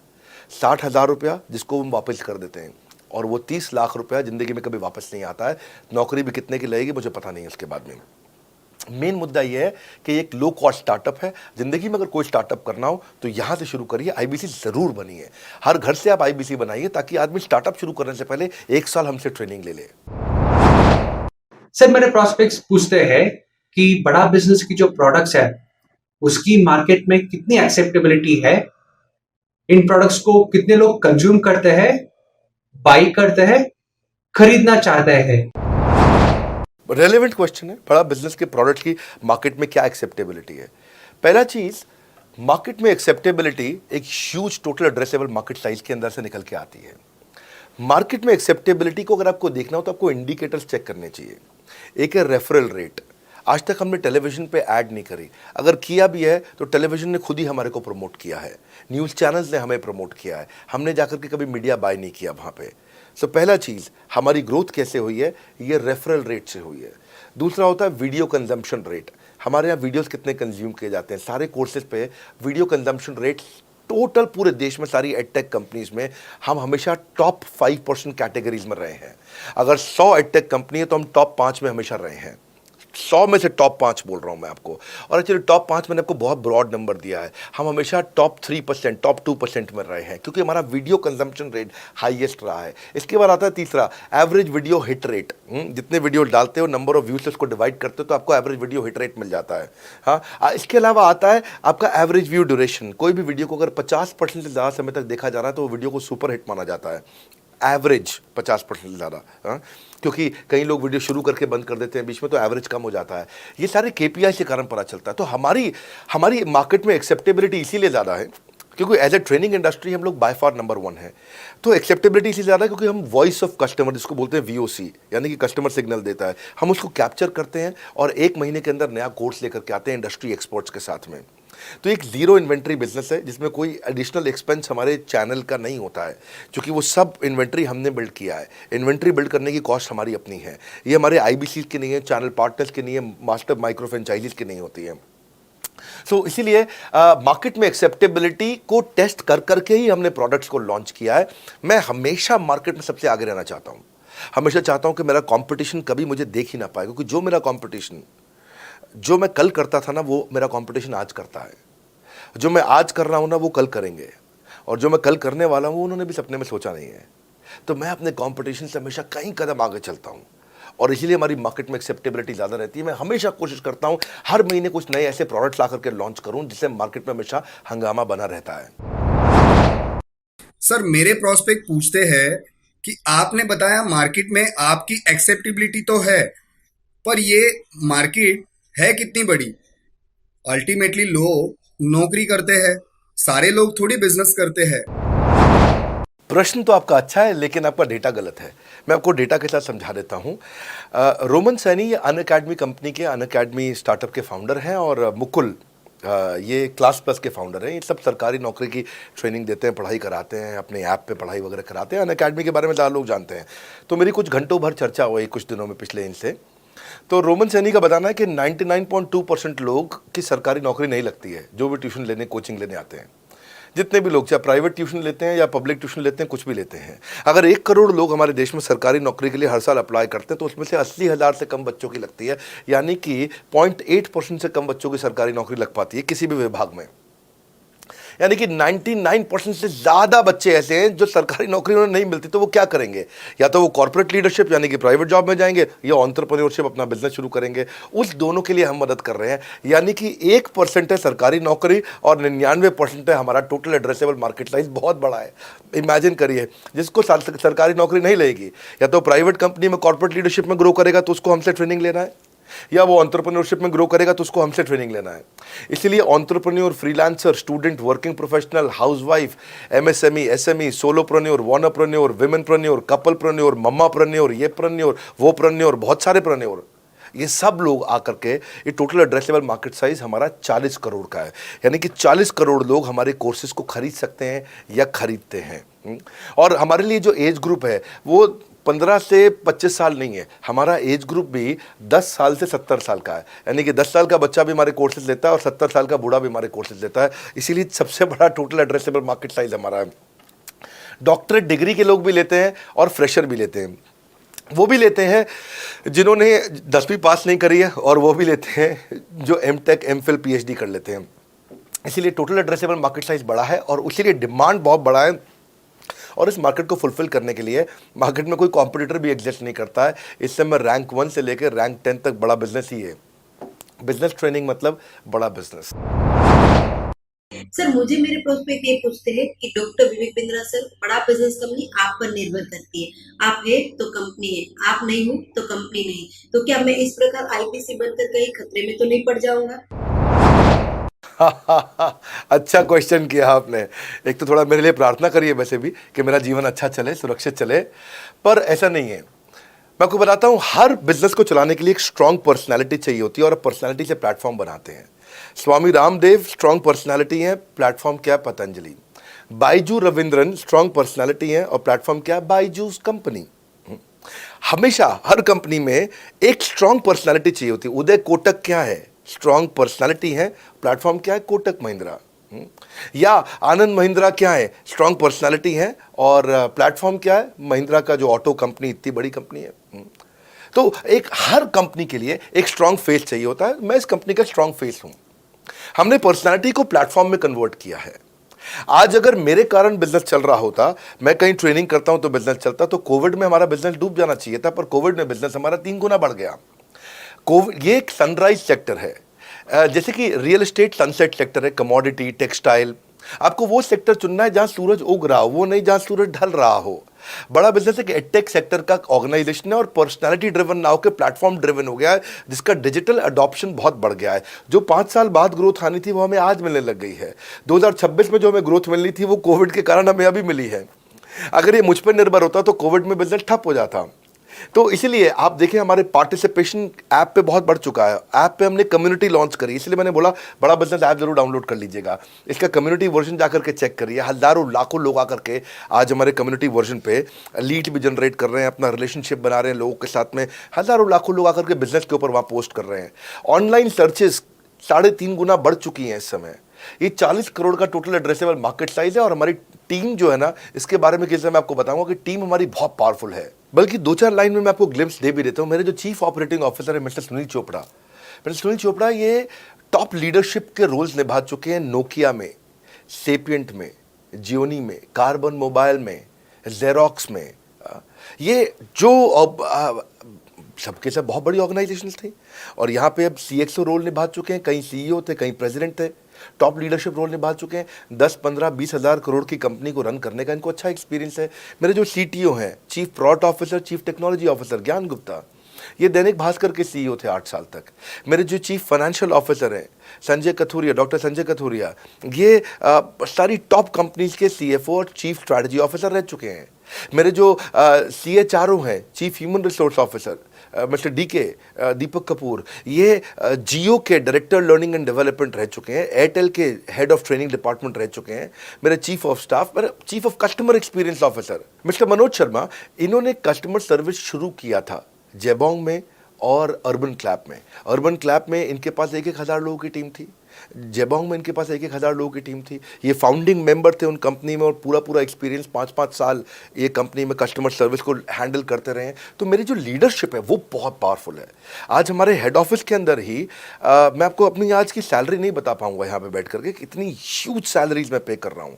60,000 रुपया जिसको हम वापस कर देते हैं, और वो 30 लाख रुपया ज़िंदगी में कभी वापस नहीं आता है। नौकरी भी कितने की लगेगी मुझे पता नहीं है उसके बाद में। मेन मुद्दा ये है कि एक लो कॉस्ट स्टार्टअप है। ज़िंदगी में अगर कोई स्टार्टअप करना हो तो यहाँ से शुरू करिए, IBC ज़रूर बनिए। हर घर से आप IBC बनाइए, ताकि आदमी स्टार्टअप शुरू करने से पहले 1 साल हमसे ट्रेनिंग ले ले। सर मेरे प्रोस्पेक्ट्स पूछते हैं कि बड़ा बिजनेस की जो प्रोडक्ट्स है उसकी मार्केट में कितनी एक्सेप्टेबिलिटी है, इन प्रोडक्ट्स को कितने लोग कंज्यूम करते हैं, बाई करते हैं, खरीदना चाहते हैं। रेलेवेंट क्वेश्चन है। बड़ा बिजनेस के प्रोडक्ट की मार्केट में क्या एक्सेप्टेबिलिटी है? पहला चीज़, मार्केट में एक्सेप्टेबिलिटी एक huge total addressable market size के अंदर से निकल के आती है। मार्केट में एक्सेप्टेबिलिटी को अगर आपको देखना हो तो आपको इंडिकेटर्स चेक करने चाहिए। एक है रेफरल रेट। आज तक हमने टेलीविजन पे ऐड नहीं करी, अगर किया भी है तो टेलीविजन ने खुद ही हमारे को प्रमोट किया है, न्यूज़ चैनल्स ने हमें प्रमोट किया है, हमने जाकर के कभी मीडिया बाय नहीं किया वहाँ पे। सो पहला चीज़, हमारी ग्रोथ कैसे हुई है, ये रेफरल रेट से हुई है। दूसरा होता है वीडियो कंजम्पशन रेट। हमारे यहाँ वीडियोस कितने कंज्यूम किए जाते हैं, सारे कोर्सेज पे वीडियो कंजम्पशन रेट टोटल पूरे देश में सारी एडटेक कंपनीज में हम हमेशा टॉप 5% कैटेगरीज में रहे हैं। अगर 100 एडटेक कंपनी है तो हम टॉप 5 में हमेशा रहे हैं। 100 में से टॉप 5 बोल रहा हूँ मैं आपको। और एक्चुअली टॉप 5 मैंने आपको बहुत ब्रॉड नंबर दिया है, हम हमेशा टॉप 3%, टॉप 2% में रहे हैं, क्योंकि हमारा वीडियो कंजम्पशन रेट हाईएस्ट रहा है। इसके बाद आता है तीसरा, एवरेज वीडियो हिट रेट। जितने वीडियो डालते हो, नंबर ऑफ व्यूज से उसको डिवाइड करते हो तो आपको एवरेज वीडियो हिट रेट मिल जाता है। हाँ, इसके अलावा आता है आपका एवरेज व्यू ड्यूरेशन। कोई भी वीडियो को अगर 50% से ज़्यादा समय तक देखा जा रहा है तो वो वीडियो को सुपर हिट माना जाता है। एवरेज 50% से ज़्यादा, हाँ, क्योंकि कई लोग वीडियो शुरू करके बंद कर देते हैं बीच में, तो एवरेज कम हो जाता है। ये सारे KPI के कारण पता चलता है। तो हमारी मार्केट में एक्सेप्टेबिलिटी इसीलिए ज़्यादा है क्योंकि एज ए ट्रेनिंग इंडस्ट्री हम लोग बाय फार नंबर 1 है। तो एक्सेप्टेबिलिटी इसलिए ज़्यादा है क्योंकि हम वॉइस ऑफ कस्टमर, जिसको बोलते हैं VOC, यानी कि कस्टमर सिग्नल देता है, हम उसको कैप्चर करते हैं और 1 महीने के अंदर नया कोर्स लेकर के आते हैं इंडस्ट्री एक्सपर्ट्स के साथ में। तो एक जीरो इन्वेंट्री बिजनेस है जिसमें कोई एडिशनल एक्सपेंस हमारे चैनल का नहीं होता है, क्योंकि वो सब इन्वेंट्री हमने बिल्ड किया है। इन्वेंट्री बिल्ड करने की कॉस्ट हमारी अपनी है। ये हमारे IBC की नहीं है, चैनल पार्टनर्स की नहीं है, मास्टर माइक्रो फ्रेंचाइजीज की नहीं होती है। सो इसीलिए मार्केट में एक्सेप्टेबिलिटी को टेस्ट कर करके ही हमने प्रोडक्ट्स को लॉन्च किया है। मैं हमेशा मार्केट में सबसे आगे रहना चाहता हूँ। हमेशा चाहता हूँ कि मेरा कंपटीशन कभी मुझे देख ही ना पाए, क्योंकि जो मेरा कंपटीशन, जो मैं कल करता था ना, वो मेरा कंपटीशन आज करता है। जो मैं आज कर रहा हूँ ना, वो कल करेंगे, और जो मैं कल करने वाला हूँ उन्होंने भी सपने में सोचा नहीं है। तो मैं अपने कंपटीशन से हमेशा कई कदम आगे चलता हूँ, और इसीलिए हमारी मार्केट में एक्सेप्टेबिलिटी ज़्यादा रहती है। मैं हमेशा कोशिश करता हूँ हर महीने कुछ नए ऐसे प्रोडक्ट्स ला करके लॉन्च करूँ जिससे मार्केट में हमेशा हंगामा बना रहता है। सर मेरे प्रोस्पेक्ट पूछते हैं कि आपने बताया मार्केट में आपकी एक्सेप्टेबिलिटी तो है, पर ये मार्केट है कितनी बड़ी? अल्टीमेटली लोग नौकरी करते हैं, सारे लोग थोड़ी बिजनेस करते हैं। प्रश्न तो आपका अच्छा है, लेकिन आपका डेटा गलत है। मैं आपको डेटा के साथ समझा देता हूँ। रोमन सैनी ये अनअकैडमी कंपनी के, अनअकैडमी स्टार्टअप के फाउंडर हैं, और मुकुल ये क्लास प्लस के फाउंडर हैं। ये सब सरकारी नौकरी की ट्रेनिंग देते हैं, पढ़ाई कराते हैं, अपने ऐप पे पढ़ाई वगैरह कराते हैं। अनअकैडमी के बारे में ज़्यादा लोग जानते हैं। तो मेरी कुछ घंटों भर चर्चा हुई कुछ दिनों में पिछले इनसे। तो रोमन सैनी का बताना है कि 99.2% लोग की सरकारी नौकरी नहीं लगती है, जो भी ट्यूशन लेने, कोचिंग लेने आते हैं। जितने भी लोग चाहे प्राइवेट ट्यूशन लेते हैं या पब्लिक ट्यूशन लेते हैं, कुछ भी लेते हैं, अगर 1 करोड़ लोग हमारे देश में सरकारी नौकरी के लिए हर साल अप्लाई करते हैं तो उसमें से 80,000 से कम बच्चों की लगती है, यानी कि 0.8% से कम बच्चों की सरकारी नौकरी लग पाती है किसी भी विभाग में। यानी कि 99% से ज़्यादा बच्चे ऐसे हैं जो सरकारी नौकरी उन्हें नहीं मिलती, तो वो क्या करेंगे? या तो वो कॉर्पोरेट लीडरशिप यानी कि प्राइवेट जॉब में जाएंगे या एंटरप्रेन्योरशिप अपना बिजनेस शुरू करेंगे। उस दोनों के लिए हम मदद कर रहे हैं। यानी कि 1% है सरकारी नौकरी और 99% है हमारा टोटल एड्रेसेबल मार्केट साइज। बहुत बड़ा है। इमेजिन करिए, जिसको सरकारी नौकरी नहीं लगेगी, या तो प्राइवेट कंपनी में कॉर्पोरेट लीडरशिप में ग्रो करेगा तो उसको हमसे ट्रेनिंग लेना है, या वो एंटरप्रेन्योरशिप में ग्रो करेगा तो उसको हमसे ट्रेनिंग लेना है। इसीलिए entrepreneur, freelancer, student, working professional, housewife, MSME, SME, solopreneur, wannapreneur, womenpreneur, couplepreneur, mammapreneur, ये प्रेन्योर, वो प्रेन्योर, बहुत सारे प्रेन्योर, ये सब लोग आकर के ये टोटल एड्रेसेबल मार्केट साइज हमारा 40 करोड़ का है। यानी कि 40 करोड़ लोग हमारे कोर्सेज को खरीद सकते हैं या खरीदते हैं। और हमारे लिए जो एज ग्रुप है वो 15 से 25 साल नहीं है, हमारा एज ग्रुप भी 10 साल से 70 साल का है। यानी कि 10 साल का बच्चा भी हमारे कोर्सेज लेता है और 70 साल का बूढ़ा भी हमारे कोर्सेज लेता है। इसीलिए सबसे बड़ा टोटल एड्रेसेबल मार्केट साइज हमारा है। डॉक्टरेट डिग्री के लोग भी लेते हैं और फ्रेशर भी लेते हैं। वो भी लेते हैं जिन्होंने 10वीं पास नहीं करी है, और वो भी लेते हैं जो एमटेक, एमफिल, पीएचडी कर लेते हैं। इसीलिए टोटल एड्रेसेबल मार्केट साइज बड़ा है और उसीलिए डिमांड बहुत बड़ा है। और इस मार्केट को फुलफिल करने के लिए मार्केट में कोई कॉम्पिटिटर भी एग्जिस्ट नहीं करता है। इस समय रैंक 1 से लेकर रैंक 10 तक बड़ा बिजनेस ही है। बिजनेस ट्रेनिंग मतलब बड़ा बिजनेस। सर, मुझे मेरे प्रोस्पेक्ट ये पूछते हैं कि डॉक्टर विवेक बिंद्रा सर, बड़ा बिजनेस कंपनी आप पर निर्भर करती है। आप है तो कंपनी है, आप नहीं हो तो कंपनी नहीं। तो क्या मैं इस प्रकार आईपीसी बनकर कहीं खतरे में तो नहीं पड़ जाऊंगा? अच्छा क्वेश्चन किया आपने। एक तो थोड़ा मेरे लिए प्रार्थना करिए वैसे भी कि मेरा जीवन अच्छा चले, सुरक्षित चले, पर ऐसा नहीं है। मैं आपको बताता हूँ, हर बिजनेस को चलाने के लिए एक स्ट्रांग पर्सनालिटी चाहिए होती है और पर्सनालिटी से प्लेटफॉर्म बनाते हैं। स्वामी रामदेव स्ट्रांग पर्सनालिटी है, प्लेटफॉर्म क्या? पतंजलि। बाइजू रविंद्रन स्ट्रांग पर्सनालिटी है और प्लेटफॉर्म क्या? बाइजूस कंपनी। हमेशा हर कंपनी में एक स्ट्रांग पर्सनालिटी चाहिए होती है। उदय कोटक क्या है? स्ट्रांग पर्सनालिटी है, प्लेटफॉर्म क्या है? कोटक महिंद्रा। या आनंद महिंद्रा क्या है? स्ट्रांग पर्सनालिटी है और प्लेटफॉर्म क्या है? महिंद्रा का जो ऑटो कंपनी, इतनी बड़ी कंपनी है। तो एक हर कंपनी के लिए एक स्ट्रांग फेस चाहिए होता है। मैं इस कंपनी का स्ट्रांग फेस हूं। हमने पर्सनालिटी को प्लेटफॉर्म में कन्वर्ट किया है। आज अगर मेरे कारण बिजनेस चल रहा होता, मैं कहीं ट्रेनिंग करता हूं तो बिजनेस चलता, तो कोविड में हमारा बिजनेस डूब जाना चाहिए था, पर कोविड में बिजनेस हमारा 3 गुना बढ़ गया। ये एक सनराइज सेक्टर है, जैसे कि रियल एस्टेट सनसेट सेक्टर है, कमोडिटी, टेक्सटाइल। आपको वो सेक्टर चुनना है जहां सूरज उग रहा हो, वो नहीं जहां सूरज ढल रहा हो। बड़ा बिजनेस है कि एडटेक सेक्टर का ऑर्गेनाइजेशन है और पर्सनालिटी ड्रिवन ना होकर प्लेटफॉर्म ड्रिवन हो गया है, जिसका डिजिटल अडॉप्शन बहुत बढ़ गया है। जो 5 साल बाद ग्रोथ आनी थी वो हमें आज मिलने लग गई है। 2026 में जो हमें ग्रोथ मिलनी थी वो कोविड के कारण हमें अभी मिली है। अगर ये मुझ पर निर्भर होता तो कोविड में बिजनेस ठप हो जाता। तो इसीलिए आप देखें, हमारे पार्टिसिपेशन ऐप पे बहुत बढ़ चुका है। ऐप पे हमने कम्युनिटी लॉन्च करी, इसलिए मैंने बोला बड़ा बिजनेस ऐप जरूर डाउनलोड कर लीजिएगा। इसका कम्युनिटी वर्जन जाकर के चेक करिए। हजारों लाखों लोग आकर के आज हमारे कम्युनिटी वर्जन पे लीड भी जनरेट कर रहे हैं, अपना रिलेशनशिप बना रहे हैं लोगों के साथ में। हजारों लाखों लोग आकर के बिजनेस के ऊपर वहाँ पोस्ट कर रहे हैं। ऑनलाइन सर्चेस 3.5 गुना बढ़ चुकी हैं इस समय। ये 40 करोड़ का टोटल एड्रेसेबल मार्केट साइज है और हमारी टीम जो है ना, इसके बारे में किसी मैं आपको बताऊंगा कि टीम हमारी बहुत पावरफुल है। बल्कि 2-4 लाइन में मैं आपको ग्लिम्स दे भी देता हूं। मेरे जो चीफ ऑपरेटिंग ऑफिसर है मिस्टर सुनील चोपड़ा, ये टॉप लीडरशिप के रोल्स निभा चुके हैं नोकिया में, सेपियंट में, जियोनी में, कार्बन मोबाइल में, जेरोक्स में। ये जो सबके सब बहुत बड़ी ऑर्गेनाइजेशन थी और यहाँ पे अब CXO रोल निभा चुके हैं। कहीं CEO थे, कहीं प्रेसिडेंट थे। टॉप लीडरशिप रोल निभा चुके हैं। 10, 15, 20 हज़ार करोड़ की कंपनी को रन करने का इनको अच्छा एक्सपीरियंस है। मेरे जो CTO हैं, chief product officer, chief technology officer ज्ञान गुप्ता, ये दैनिक भास्कर के CEO थे 8 साल तक। मेरे जो चीफ फाइनेंशियल ऑफिसर हैं संजय कथुरिया, डॉक्टर संजय कथुरिया, ये सारी टॉप कंपनीज के CFO और चीफ स्ट्रैटेजी ऑफिसर रह चुके हैं। मेरे जो CHRO हैं, chief human resource officer mister DK Deepak Kapoor, ये जियो के डायरेक्टर लर्निंग एंड डेवलपमेंट रह चुके हैं। एयरटेल के हेड ऑफ ट्रेनिंग डिपार्टमेंट रह चुके हैं। मेरे चीफ ऑफ स्टाफ, मेरे chief of customer experience officer mister Manoj Sharma, इन्होंने कस्टमर सर्विस शुरू किया था जेबोंग में और अर्बन क्लैप में। अर्बन क्लैप में इनके पास 1-1 हज़ार लोगों की टीम थी। जेबोंग में इनके पास 1,000 लोगों की टीम थी। ये फाउंडिंग मेंबर थे उन कंपनी में और पूरा एक्सपीरियंस 5-5 साल ये कंपनी में कस्टमर सर्विस को हैंडल करते रहे हैं। तो मेरी जो लीडरशिप है वो बहुत पावरफुल है। आज हमारे हेड ऑफिस के अंदर ही मैं आपको अपनी आज की सैलरी नहीं बता पाऊंगा यहाँ पे बैठ करके, कितनी ह्यूज सैलरीज मैं पे कर रहा हूँ।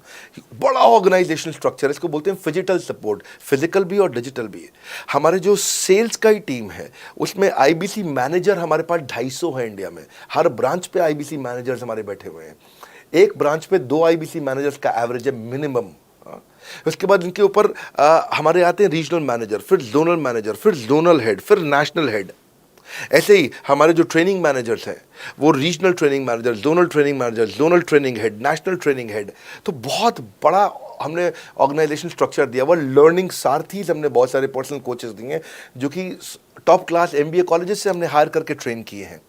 बड़ा ऑर्गेनाइजेशनल स्ट्रक्चर, इसको बोलते हैं फिजिटल सपोर्ट, फिजिकल भी और डिजिटल भी। हमारे जो सेल्स का ही टीम है उसमें आईबीसी मैनेजर हमारे पास 250 है इंडिया में। हर ब्रांच पे आईबीसी मैनेजर्स हमारे बैठे हुए हैं। एक ब्रांच पे 2 आईबीसी मैनेजर्स का एवरेज है मिनिमम। उसके बाद इनके ऊपर हमारे आते हैं रीजनल मैनेजर, फिर जोनल मैनेजर, फिर जोनल हेड, फिर नेशनल हेड। ऐसे ही हमारे जो ट्रेनिंग मैनेजर्स हैं वो regional training manager, zonal training manager, zonal training head, national training head. तो बहुत बड़ा हमने ऑर्गेनाइजेशन स्ट्रक्चर दिया हुआ। लर्निंग सारथीज हमने बहुत सारे पर्सनल कोचेस दिए हैं जो कि टॉप क्लास एमबीए कॉलेजेस से हमने हायर करके ट्रेन किए हैं।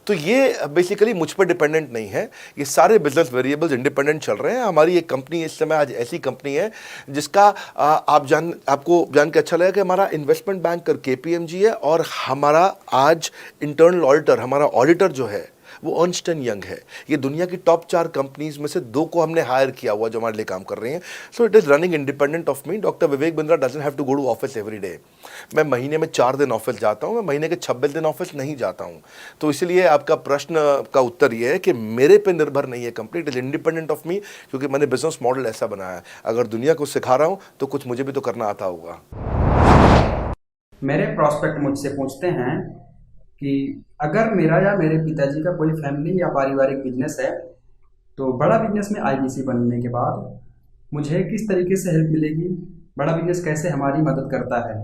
तो ये बेसिकली मुझ पर डिपेंडेंट नहीं है, ये सारे बिजनेस वेरिएबल्स इंडिपेंडेंट चल रहे हैं। हमारी एक कंपनी इस समय आज ऐसी कंपनी है जिसका आपको जान के अच्छा लगेगा कि हमारा इन्वेस्टमेंट बैंकर केपीएमजी है और हमारा आज इंटरनल ऑडिटर, हमारा ऑडिटर जो है वो अर्न्स्ट एंड यंग है। ये दुनिया की टॉप 4 कंपनीज में से 2 को हमने हायर किया हुआ जो हमारे लिए काम कर रही हैं। So it is running independent of me. Doctor Vivek Bindra doesn't have to go to office every day. मैं महीने में 4 दिन ऑफिस जाता हूँ, मैं महीने के 26 दिन ऑफिस नहीं जाता हूँ। तो इसलिए आपका प्रश्न का उत्तर ये है कि मेरे पे निर्भर नहीं है company, it is independent of मी, क्योंकि मैंने बिजनेस मॉडल ऐसा बनाया है। अगर दुनिया को सिखा रहा हूँ तो कुछ मुझे भी तो करना आता होगा। मेरे प्रॉस्पेक्ट मुझसे पूछते हैं कि अगर मेरा या मेरे पिताजी का कोई फैमिली या पारिवारिक बिजनेस है तो बड़ा बिजनेस में आईबीसी बनने के बाद मुझे किस तरीके से हेल्प मिलेगी, बड़ा बिजनेस कैसे हमारी मदद करता है।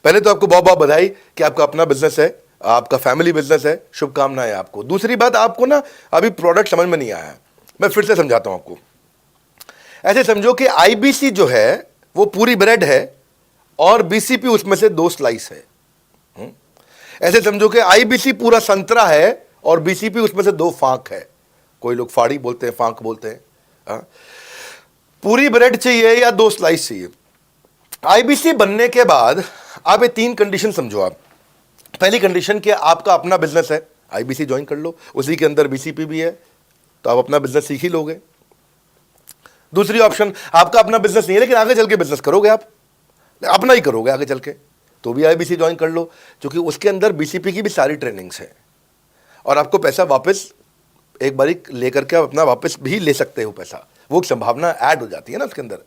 पहले तो आपको बहुत बहुत बधाई कि आपका अपना बिजनेस है, आपका फैमिली बिजनेस है, शुभकामनाएं आपको। दूसरी बात, आपको ना अभी प्रोडक्ट समझ में नहीं आया है, मैं फिर से समझाता हूं आपको। ऐसे समझो कि आईबीसी जो है वो पूरी ब्रेड है और बीसीपी उसमें से 2 स्लाइस है। ऐसे समझो कि आईबीसी पूरा संतरा है और बीसीपी उसमें से 2 फांक है। कोई लोग फाड़ी बोलते हैं, फांक बोलते हैं। पूरी ब्रेड चाहिए या 2 स्लाइस चाहिए। आईबीसी बनने के बाद आप ये 3 कंडीशन समझो। आप पहली कंडीशन कि आपका अपना बिजनेस है, आईबीसी ज्वाइन कर लो, उसी के अंदर बीसीपी भी है, तो आप अपना बिजनेस सीख ही लोगे। दूसरी ऑप्शन, आपका अपना बिजनेस नहीं है लेकिन आगे चल के बिजनेस करोगे, आप अपना ही करोगे आगे चल के, तो भी आईबीसी ज्वाइन कर लो, क्योंकि उसके अंदर बीसीपी की भी सारी ट्रेनिंग्स है और आपको पैसा वापस एक बारी लेकर के आप अपना वापस भी ले सकते हो पैसा, वो संभावना ऐड हो जाती है ना उसके अंदर।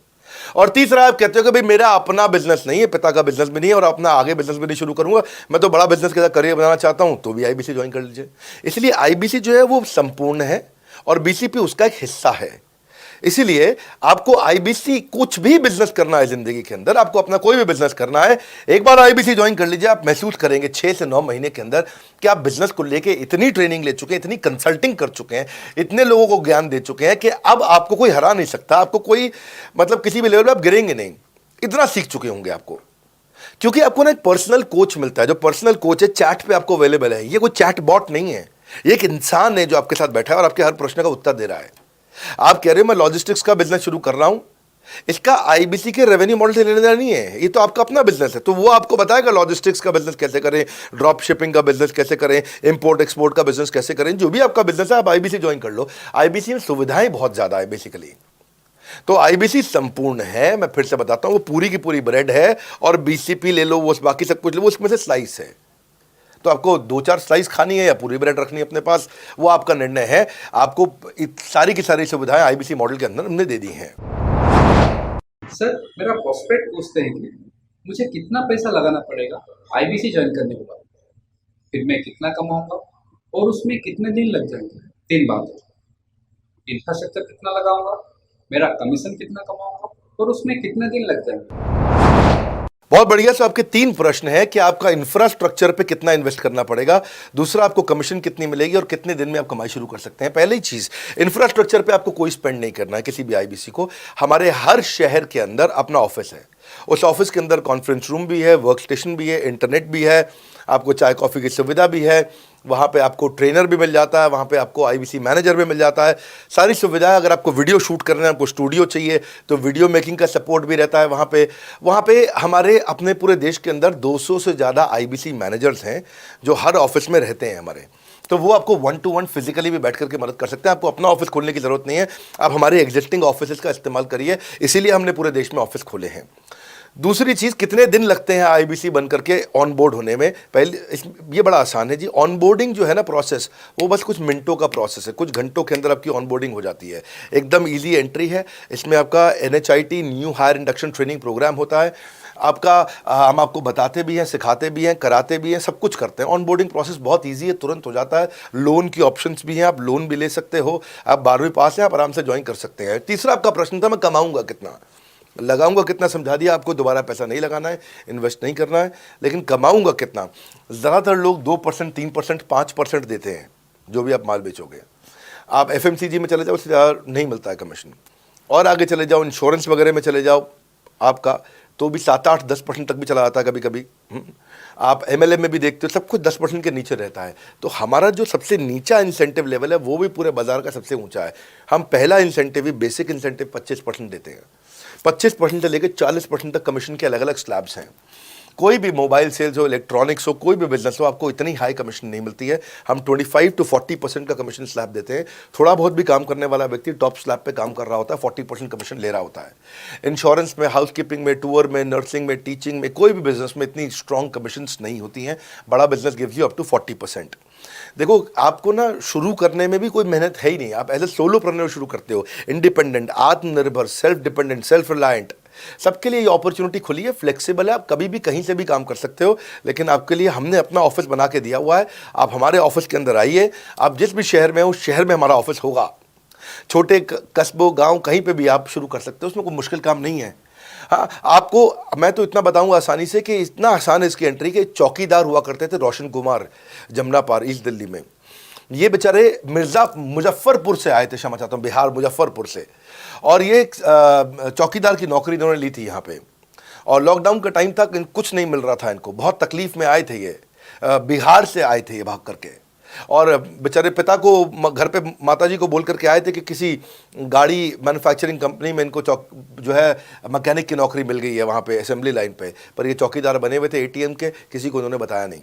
और तीसरा, आप कहते हो कि भाई मेरा अपना बिजनेस नहीं है, पिता का बिजनेस भी नहीं है और अपना आगे बिजनेस भी नहीं शुरू करूंगा, मैं तो बड़ा बिजनेस के साथ करियर बनाना चाहता हूं, तो भी आईबीसी ज्वाइन कर लीजिए। इसलिए आईबीसी जो है वो संपूर्ण है और बीसीपी उसका एक हिस्सा है। इसीलिए आपको आईबीसी, कुछ भी बिजनेस करना है जिंदगी के अंदर, आपको अपना कोई भी बिजनेस करना है, एक बार आईबीसी ज्वाइन कर लीजिए, आप महसूस करेंगे 6 से 9 महीने के अंदर कि आप बिजनेस को लेके इतनी ट्रेनिंग ले चुके हैं, इतनी कंसल्टिंग कर चुके हैं, इतने लोगों को ज्ञान दे चुके हैं कि अब आपको कोई हरा नहीं सकता, आपको कोई मतलब किसी भी लेवल पे आप गिरेंगे नहीं, इतना सीख चुके होंगे आपको। क्योंकि आपको ना एक पर्सनल कोच मिलता है, जो पर्सनल कोच है चैट पे आपको अवेलेबल है। ये कोई चैट बॉट नहीं है, ये एक इंसान है जो आपके साथ बैठा है और आपके हर प्रश्न का उत्तर दे रहा है। आप कह रहे हो मैं लॉजिस्टिक्स का बिजनेस शुरू कर रहा हूं, इसका आईबीसी के रेवेन्यू मॉडल से लेने देना नहीं है, ये तो आपका अपना बिजनेस है, तो वो आपको बताएगा लॉजिस्टिक्स का बिजनेस कैसे करें, ड्रॉप शिपिंग का बिजनेस कैसे करें, इंपोर्ट एक्सपोर्ट का बिजनेस कैसे करें, जो भी आपका बिजनेस है आप आईबीसी ज्वाइन कर लो। आईबीसी में सुविधाएं बहुत ज्यादा है बेसिकली, तो आईबीसी संपूर्ण है। मैं फिर से बताता हूं, वो पूरी की पूरी ब्रेड है और बीसीपी ले लो, वो बाकी सब कुछ ले लो, उसमें से स्लाइस है। तो आपको 2-4 स्लाइस खानी है या पूरी ब्रेड रखनी है अपने पास, वो आपका निर्णय है। आपको सारी की सारी सुविधाएं आईबीसी मॉडल के अंदर हमने दे दी हैं। सर, मेरा प्रॉस्पेक्ट पूछते हैं कि मुझे कितना पैसा लगाना पड़ेगा आईबीसी ज्वाइन करने के बाद, फिर मैं कितना कमाऊंगा और उसमें कितने दिन लग जाएंगे। 3 बात, इंफ्रास्ट्रक्चर कितना लगाऊंगा, मेरा कमीशन कितना कमाऊंगा और उसमें कितने दिन लग जाएंगे। बहुत बढ़िया। सो आपके 3 प्रश्न हैं कि आपका इंफ्रास्ट्रक्चर पे कितना इन्वेस्ट करना पड़ेगा, दूसरा आपको कमीशन कितनी मिलेगी और कितने दिन में आप कमाई शुरू कर सकते हैं। पहली चीज, इंफ्रास्ट्रक्चर पे आपको कोई स्पेंड नहीं करना है किसी भी आईबीसी को। हमारे हर शहर के अंदर अपना ऑफिस है, उस ऑफिस के अंदर कॉन्फ्रेंस रूम भी है, वर्क स्टेशन भी है, इंटरनेट भी है, आपको चाय कॉफ़ी की सुविधा भी है, वहाँ पे आपको ट्रेनर भी मिल जाता है, वहाँ पे आपको आईबीसी मैनेजर भी मिल जाता है, सारी सुविधाएं। अगर आपको वीडियो शूट करना है, आपको स्टूडियो चाहिए तो वीडियो मेकिंग का सपोर्ट भी रहता है वहाँ पे हमारे अपने पूरे देश के अंदर 200 से ज़्यादा आईबीसी मैनेजर्स हैं जो हर ऑफिस में रहते हैं हमारे। तो वो आपको 1-to-1 फिजिकली भी बैठ करके मदद कर सकते हैं। आपको अपना ऑफिस खोलने की ज़रूरत नहीं है, आप हमारे एग्जिस्टिंग ऑफिस का इस्तेमाल करिए, इसीलिए हमने पूरे देश में ऑफिस खोले हैं। दूसरी चीज़, कितने दिन लगते हैं आईबीसी बन करके ऑन बोर्ड होने में? ये बड़ा आसान है जी। ऑन बोर्डिंग जो है ना प्रोसेस, वो बस कुछ मिनटों का प्रोसेस है, कुछ घंटों के अंदर आपकी ऑन बोर्डिंग हो जाती है। एकदम ईजी एंट्री है। इसमें आपका NHIT new hire induction training programme होता है। आपका हम आपको बताते भी हैं, सिखाते भी हैं, कराते भी हैं, सब कुछ करते हैं। ऑन बोर्डिंग प्रोसेस बहुत ईजी है, तुरंत हो जाता है। लोन की ऑप्शंस भी हैं, आप लोन भी ले सकते हो। आप 12वीं पास हैं, आप आराम से ज्वाइन कर सकते हैं। तीसरा आपका प्रश्न था, मैं कमाऊंगा कितना, लगाऊंगा कितना, समझा दिया आपको। दोबारा पैसा नहीं लगाना है, इन्वेस्ट नहीं करना है, लेकिन कमाऊंगा कितना। ज़्यादातर लोग 2%, 3%, 5% देते हैं जो भी आप माल बेचोगे। आप FMCG में चले जाओ, उससे ज़्यादा नहीं मिलता है कमीशन। और आगे चले जाओ, इंश्योरेंस वगैरह में चले जाओ आपका, तो भी 7, 8, 10% तक भी चला जाता है कभी कभी। आप MLM में भी देखते हो, सब कुछ 10% के नीचे रहता है। तो हमारा जो सबसे नीचा इंसेंटिव लेवल है, वो भी पूरे बाजार का सबसे ऊंचा है। हम पहला इंसेंटिव ही, बेसिक इंसेंटिव 25% देते हैं। 25% से लेकर 40% तक कमीशन के अलग अलग स्लैब्स हैं। कोई भी मोबाइल सेल्स हो, इलेक्ट्रॉनिक्स हो, कोई भी बिजनेस हो, आपको इतनी हाई कमीशन नहीं मिलती है। हम 25 to 40% का कमीशन स्लैब देते हैं। थोड़ा बहुत भी काम करने वाला व्यक्ति टॉप स्लैब पे काम कर रहा होता है, 40% कमीशन ले रहा होता है। इंश्योरेंस में, हाउसकीपिंग में, टूर में, नर्सिंग में, टीचिंग में, कोई भी बिजनेस में इतनी स्ट्रॉन्ग कमीशंस नहीं होती हैं। बड़ा business gives you up to 40%। देखो, आपको ना शुरू करने में भी कोई मेहनत है ही नहीं। आप एज ए सोलोप्रेन्योर शुरू करते हो, इंडिपेंडेंट, आत्मनिर्भर, सेल्फ डिपेंडेंट, सेल्फ रिलायंट। सबके लिए ये अपॉर्चुनिटी खुली है, फ्लेक्सिबल है, आप कभी भी कहीं से भी काम कर सकते हो। लेकिन आपके लिए हमने अपना ऑफिस बना के दिया हुआ है। आप हमारे ऑफिस के अंदर आइए, आप जिस भी शहर में हो, उस शहर में हमारा ऑफिस होगा। छोटे कस्बों, गांव, कहीं पे भी आप शुरू कर सकते हो, उसमें कोई मुश्किल काम नहीं है। हाँ, आपको मैं तो इतना बताऊंगा आसानी से कि इतना आसान है इसकी एंट्री, के चौकीदार हुआ करते थे रोशन कुमार, जमुना पार, ईस्ट दिल्ली में। ये बेचारे मुजफ्फरपुर से आए थे, क्षमा चाहता हूँ, बिहार मुजफ्फरपुर से। और ये चौकीदार की नौकरी इन्होंने ली थी यहाँ पे। और लॉकडाउन का टाइम था, कुछ नहीं मिल रहा था इनको, बहुत तकलीफ में आए थे ये। बिहार से आए थे ये भाग करके। और बेचारे पिता को घर पे माताजी को बोल करके आए थे कि किसी गाड़ी मैन्युफैक्चरिंग कंपनी में इनको जो है मैकेनिक की नौकरी मिल गई है वहाँ पे असेंबली लाइन पे। पर ये चौकीदार बने हुए थे ATM के, किसी को उन्होंने बताया नहीं।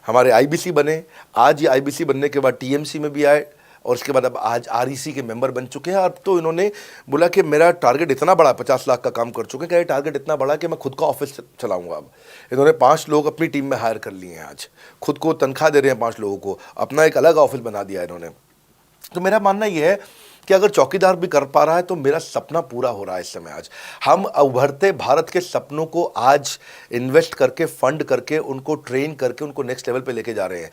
हमारे IBC बने, आज ये IBC बनने के बाद TMC में भी आए, और उसके बाद अब आज REC के मेंबर बन चुके हैं। अब तो इन्होंने बोला कि मेरा टारगेट इतना बड़ा, 50 लाख का काम कर चुके हैं, कि ये टारगेट इतना बड़ा कि मैं खुद का ऑफिस चलाऊंगा। अब इन्होंने 5 लोग अपनी टीम में हायर कर लिए हैं। आज खुद को तनख्वाह दे रहे हैं 5 लोगों को, अपना एक अलग ऑफिस बना दिया इन्होंने। तो मेरा मानना यह है कि अगर चौकीदार भी कर पा रहा है तो मेरा सपना पूरा हो रहा है इस समय। आज हम उभरते भारत के सपनों को आज इन्वेस्ट करके, फंड करके, उनको ट्रेन करके, उनको नेक्स्ट लेवल पे लेके जा रहे हैं।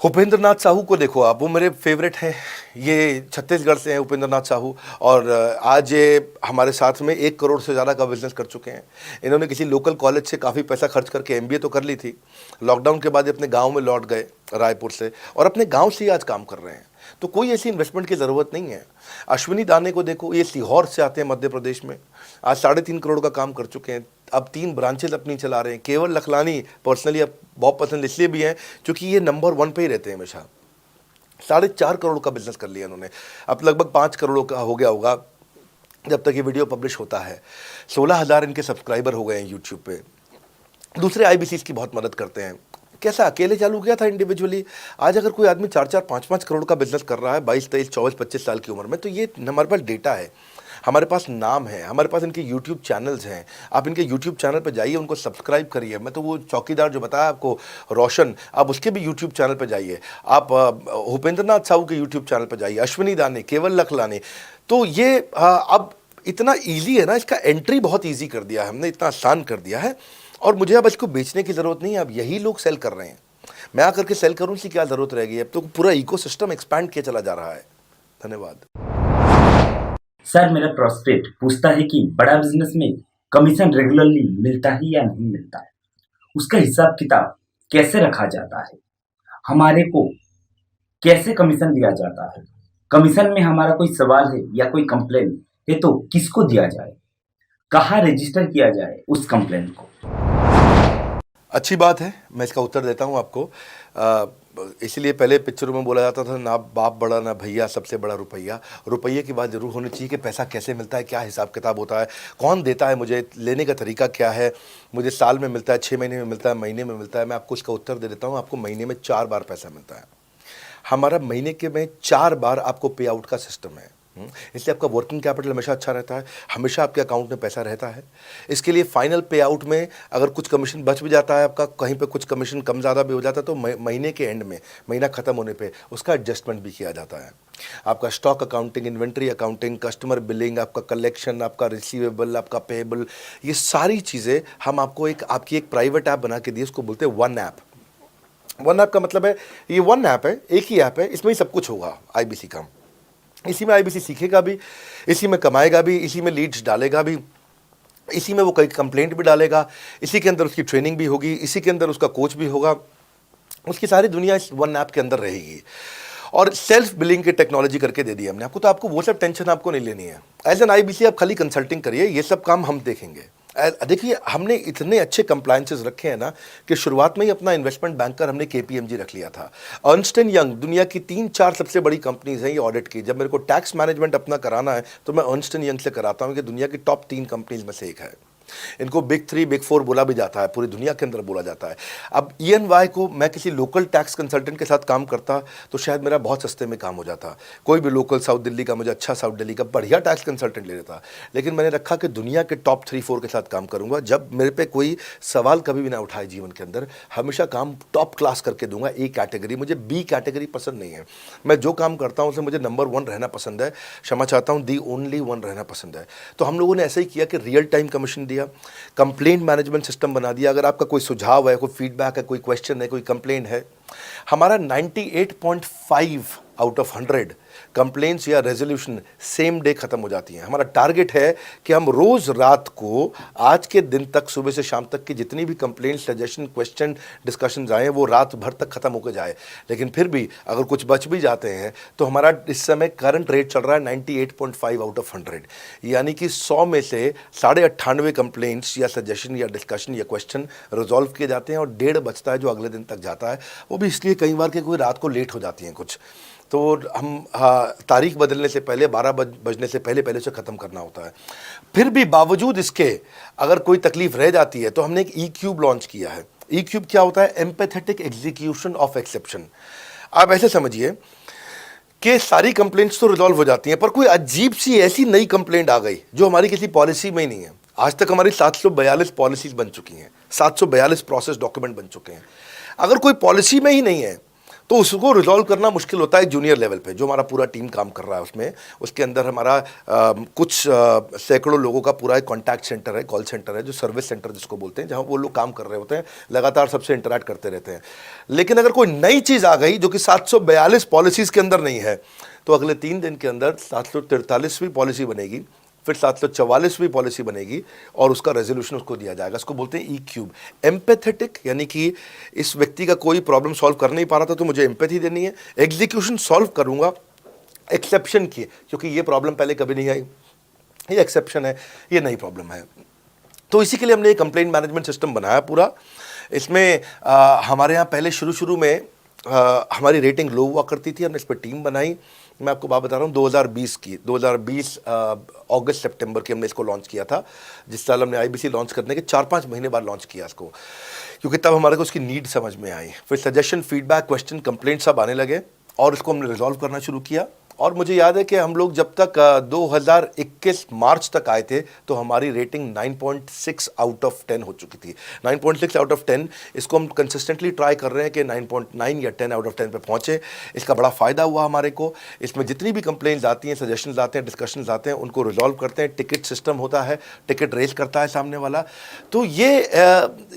उपेंद्र नाथ साहू को देखो आप, वो मेरे फेवरेट हैं। ये छत्तीसगढ़ से हैं उपेंद्र नाथ साहू, और आज ये हमारे साथ में 1 करोड़ से ज़्यादा का बिजनेस कर चुके हैं। इन्होंने किसी लोकल कॉलेज से काफ़ी पैसा खर्च करके MBA तो कर ली थी। लॉकडाउन के बाद ये अपने गांव में लौट गए, रायपुर से, और अपने गांव से ही आज काम कर रहे हैं। तो कोई ऐसी इन्वेस्टमेंट की ज़रूरत नहीं है। अश्विनी दाने को देखो, ये सीहोर से आते हैं मध्य प्रदेश में, आज 3.5 करोड़ का काम कर चुके हैं। अब 3 ब्रांचेज अपनी चला रहे हैं। केवल लखलानी पर्सनली अब बहुत पसंद इसलिए भी हैं क्योंकि ये नंबर 1 पे ही रहते हैं हमेशा। 4.5 करोड़ का बिजनेस कर लिया इन्होंने। अब लगभग 5 करोड़ का हो गया होगा जब तक ये वीडियो पब्लिश होता है। 16,000 इनके सब्सक्राइबर हो गए हैं यूट्यूब पे। दूसरे IBCs की बहुत मदद करते हैं। कैसा अकेले चालू किया था इंडिविजुअली, आज अगर कोई आदमी 4-4, 5-5 करोड़ का बिजनेस कर रहा है 22, 23, 24, 25 साल की उम्र में, तो ये हमारे पास डेटा है, हमारे पास नाम है, हमारे पास इनके YouTube चैनल्स हैं। आप इनके YouTube चैनल पर जाइए, उनको सब्सक्राइब करिए। मैं तो वो चौकीदार जो बताया आपको रोशन, आप उसके भी YouTube चैनल पर जाइए। आप उपेंद्र नाथ साहू के YouTube चैनल पर जाइए, अश्विनी दाने, केवल लखलानी। तो ये अब इतना ईजी है ना, इसका एंट्री बहुत ईजी कर दिया है हमने, इतना आसान कर दिया है। और मुझे अब इसको बेचने की ज़रूरत नहीं है, अब यही लोग सेल कर रहे हैं। मैं आकर के सेल करूँ, इसकी क्या ज़रूरत रहेगी? अब तो पूरा इकोसिस्टम एक्सपैंड किया चला जा रहा है। धन्यवाद। सर, मेरा प्रोस्पेक्ट पूछता है कि बड़ा बिजनेस में कमीशन रेगुलरली मिलता है या नहीं मिलता है, उसका हिसाब किताब कैसे रखा जाता है, हमारे को कैसे कमीशन दिया जाता है, कमीशन में हमारा कोई सवाल है या कोई कंप्लेन है तो किसको दिया जाए, कहाँ रजिस्टर किया जाए उस कंप्लेन को। अच्छी बात है, मैं इसका उत्तर देता हूँ आपको। इसलिए पहले पिक्चरों में बोला जाता था, ना बाप बड़ा ना भैया, सबसे बड़ा रुपया। रुपये की बात जरूर होनी चाहिए कि पैसा कैसे मिलता है, क्या हिसाब किताब होता है, कौन देता है, मुझे लेने का तरीका क्या है, मुझे साल में मिलता है, 6 महीने में मिलता है, महीने में मिलता है। मैं आपको इसका उत्तर दे देता हूँ। आपको महीने में 4 बार पैसा मिलता है। हमारा महीने के में 4 बार आपको पे आउट का सिस्टम है। इसलिए आपका वर्किंग कैपिटल हमेशा अच्छा रहता है, हमेशा आपके अकाउंट में पैसा रहता है। इसके लिए फाइनल पे आउट में अगर कुछ कमीशन बच भी जाता है आपका, कहीं पे कुछ कमीशन कम ज़्यादा भी हो जाता है, तो महीने के एंड में, महीना ख़त्म होने पे उसका एडजस्टमेंट भी किया जाता है। आपका stock accounting, inventory accounting, customer billing, आपका कलेक्शन, आपका रिसीवेबल, आपका पेएबल, ये सारी चीज़ें हम आपको आपकी एक प्राइवेट ऐप बना के दी, उसको बोलते हैं वन ऐप। वन ऐप का मतलब है, ये वन ऐप है, एक ही ऐप है, इसमें ही सब कुछ होगा आईबीसी का। इसी में आईबीसी सीखेगा भी, इसी में कमाएगा भी, इसी में लीड्स डालेगा भी, इसी में वो कई कंप्लेंट भी डालेगा, इसी के अंदर उसकी ट्रेनिंग भी होगी, इसी के अंदर उसका कोच भी होगा, उसकी सारी दुनिया इस वन ऐप के अंदर रहेगी। और सेल्फ बिलिंग की टेक्नोलॉजी करके दे दी हमने आपको, तो आपको वो सब टेंशन आपको नहीं लेनी है। एज एन आईबीसी आप खाली कंसल्टिंग करिए, ये सब काम हम देखेंगे। देखिए, हमने इतने अच्छे कंप्लायंसेस रखे हैं ना कि शुरुआत में ही अपना इन्वेस्टमेंट बैंकर हमने केपीएमजी रख लिया था। अर्नस्ट एंड यंग दुनिया की 3-4 सबसे बड़ी कंपनीज हैं ये ऑडिट की। जब मेरे को टैक्स मैनेजमेंट अपना कराना है तो मैं अर्नस्ट एंड यंग से कराता हूँ, कि दुनिया की टॉप 3 कंपनीज में से एक है। इनको बिग 3, बिग 4 बोला भी जाता है, पूरी दुनिया के अंदर बोला जाता है। अब EY को मैं किसी लोकल टैक्स कंसल्टेंट के साथ काम करता तो शायद मेरा बहुत सस्ते में काम हो जाता। कोई भी लोकल साउथ दिल्ली का, मुझे अच्छा साउथ दिल्ली का बढ़िया टैक्स कंसल्टेंट ले लेता। लेकिन मैंने रखा कि दुनिया के टॉप 3-4 के साथ काम करूंगा। जब मेरे पे कोई सवाल कभी भी ना उठाए जीवन के अंदर, हमेशा काम टॉप क्लास करके दूंगा। ए कैटेगरी, मुझे बी कैटेगरी पसंद नहीं है। मैं जो काम करता हूँ उसमें मुझे नंबर 1 रहना पसंद है, क्षमा चाहता हूँ, दी ओनली 1 रहना पसंद है। तो हम लोगों ने ऐसा ही किया कि रियल टाइम कमीशन दिया, कंप्लेंट मैनेजमेंट सिस्टम बना दिया। अगर आपका कोई सुझाव है, कोई फीडबैक है, कोई क्वेश्चन है, कोई कंप्लेंट है, हमारा 98.5 आउट ऑफ 100 कंप्लेंट्स या रेजोल्यूशन सेम डे खत्म हो जाती हैं। हमारा टारगेट है कि हम रोज रात को, आज के दिन तक, सुबह से शाम तक की जितनी भी कंप्लेंट, सजेशन, क्वेश्चन, डिस्कशंस आए वो रात भर तक खत्म होकर जाए। लेकिन फिर भी अगर कुछ बच भी जाते हैं तो हमारा इस समय करंट रेट चल रहा है 98.5 आउट ऑफ 100, यानी कि 100 में से 98.5 कंप्लेंट्स या सजेशन या डिस्कशन या क्वेश्चन रिजॉल्व किए जाते हैं, और 1.5 बचता है जो अगले दिन तक जाता है। वो भी इसलिए कई बार कि कोई रात को लेट हो जाती हैं कुछ, तो हम तारीख बदलने से पहले, 12 बजने से पहले उसे ख़त्म करना होता है। फिर भी बावजूद इसके अगर कोई तकलीफ रह जाती है तो हमने एक E-क्यूब लॉन्च किया है। E-क्यूब क्या होता है? Empathetic execution of exception. आप ऐसे समझिए कि सारी कंप्लेंट्स तो रिजॉल्व हो जाती हैं, पर कोई अजीब सी ऐसी नई कंप्लेंट आ गई जो हमारी किसी पॉलिसी में ही नहीं है। आज तक हमारी 742 पॉलिसीज बन चुकी हैं, 742 प्रोसेस डॉक्यूमेंट बन चुके हैं। अगर कोई पॉलिसी में ही नहीं है तो उसको रिजॉल्व करना मुश्किल होता है जूनियर लेवल पे, जो हमारा पूरा टीम काम कर रहा है उसमें। उसके अंदर हमारा कुछ सैकड़ों लोगों का पूरा एक कॉन्टैक्ट सेंटर है, कॉल सेंटर है, जो सर्विस सेंटर जिसको बोलते हैं, जहाँ वो लोग काम कर रहे होते हैं, लगातार सबसे इंटरैक्ट करते रहते हैं। लेकिन अगर कोई नई चीज़ आ गई जो कि 742 पॉलिसीज़ के अंदर नहीं है, तो अगले 3 दिन के अंदर 743वीं पॉलिसी बनेगी, फिर 744वीं पॉलिसी बनेगी, और उसका रेजोल्यूशन उसको दिया जाएगा। इसको बोलते हैं E-क्यूब। एम्पैथेटिक, यानी कि इस व्यक्ति का कोई प्रॉब्लम सॉल्व कर नहीं पा रहा था तो मुझे एम्पैथी देनी है। एग्जीक्यूशन सॉल्व करूंगा एक्सेप्शन की, क्योंकि ये प्रॉब्लम पहले कभी नहीं आई, ये एक्सेप्शन है, ये नई प्रॉब्लम है। तो इसी के लिए हमने एक कंप्लेंट मैनेजमेंट सिस्टम बनाया पूरा। इसमें हमारे यहाँ पहले शुरू में हमारी रेटिंग लो हुआ करती थी, हमने इस पर टीम बनाई। मैं आपको बात बता रहा हूँ 2020 अगस्त सितंबर की हमने इसको लॉन्च किया था। जिस साल हमने आईबीसी लॉन्च करने के 4-5 महीने बाद लॉन्च किया इसको, क्योंकि तब हमारे को उसकी नीड समझ में आई। फिर सजेशन, फीडबैक, क्वेश्चन, कंप्लेंट सब आने लगे, और इसको हमने रिजॉल्व करना शुरू किया। और मुझे याद है कि हम लोग जब तक 2021 मार्च तक आए थे तो हमारी रेटिंग 9.6 आउट ऑफ 10 हो चुकी थी। 9.6 आउट ऑफ 10, इसको हम कंसिस्टेंटली ट्राई कर रहे हैं कि 9.9 या 10 आउट ऑफ 10 पे पहुँचे। इसका बड़ा फ़ायदा हुआ हमारे को। इसमें जितनी भी कंप्लेंट्स आती हैं, सजेशंस आते हैं, डिस्कशंस आते हैं, उनको रिजॉल्व करते हैं। टिकट सिस्टम होता है, टिकट रेज करता है सामने वाला। तो ये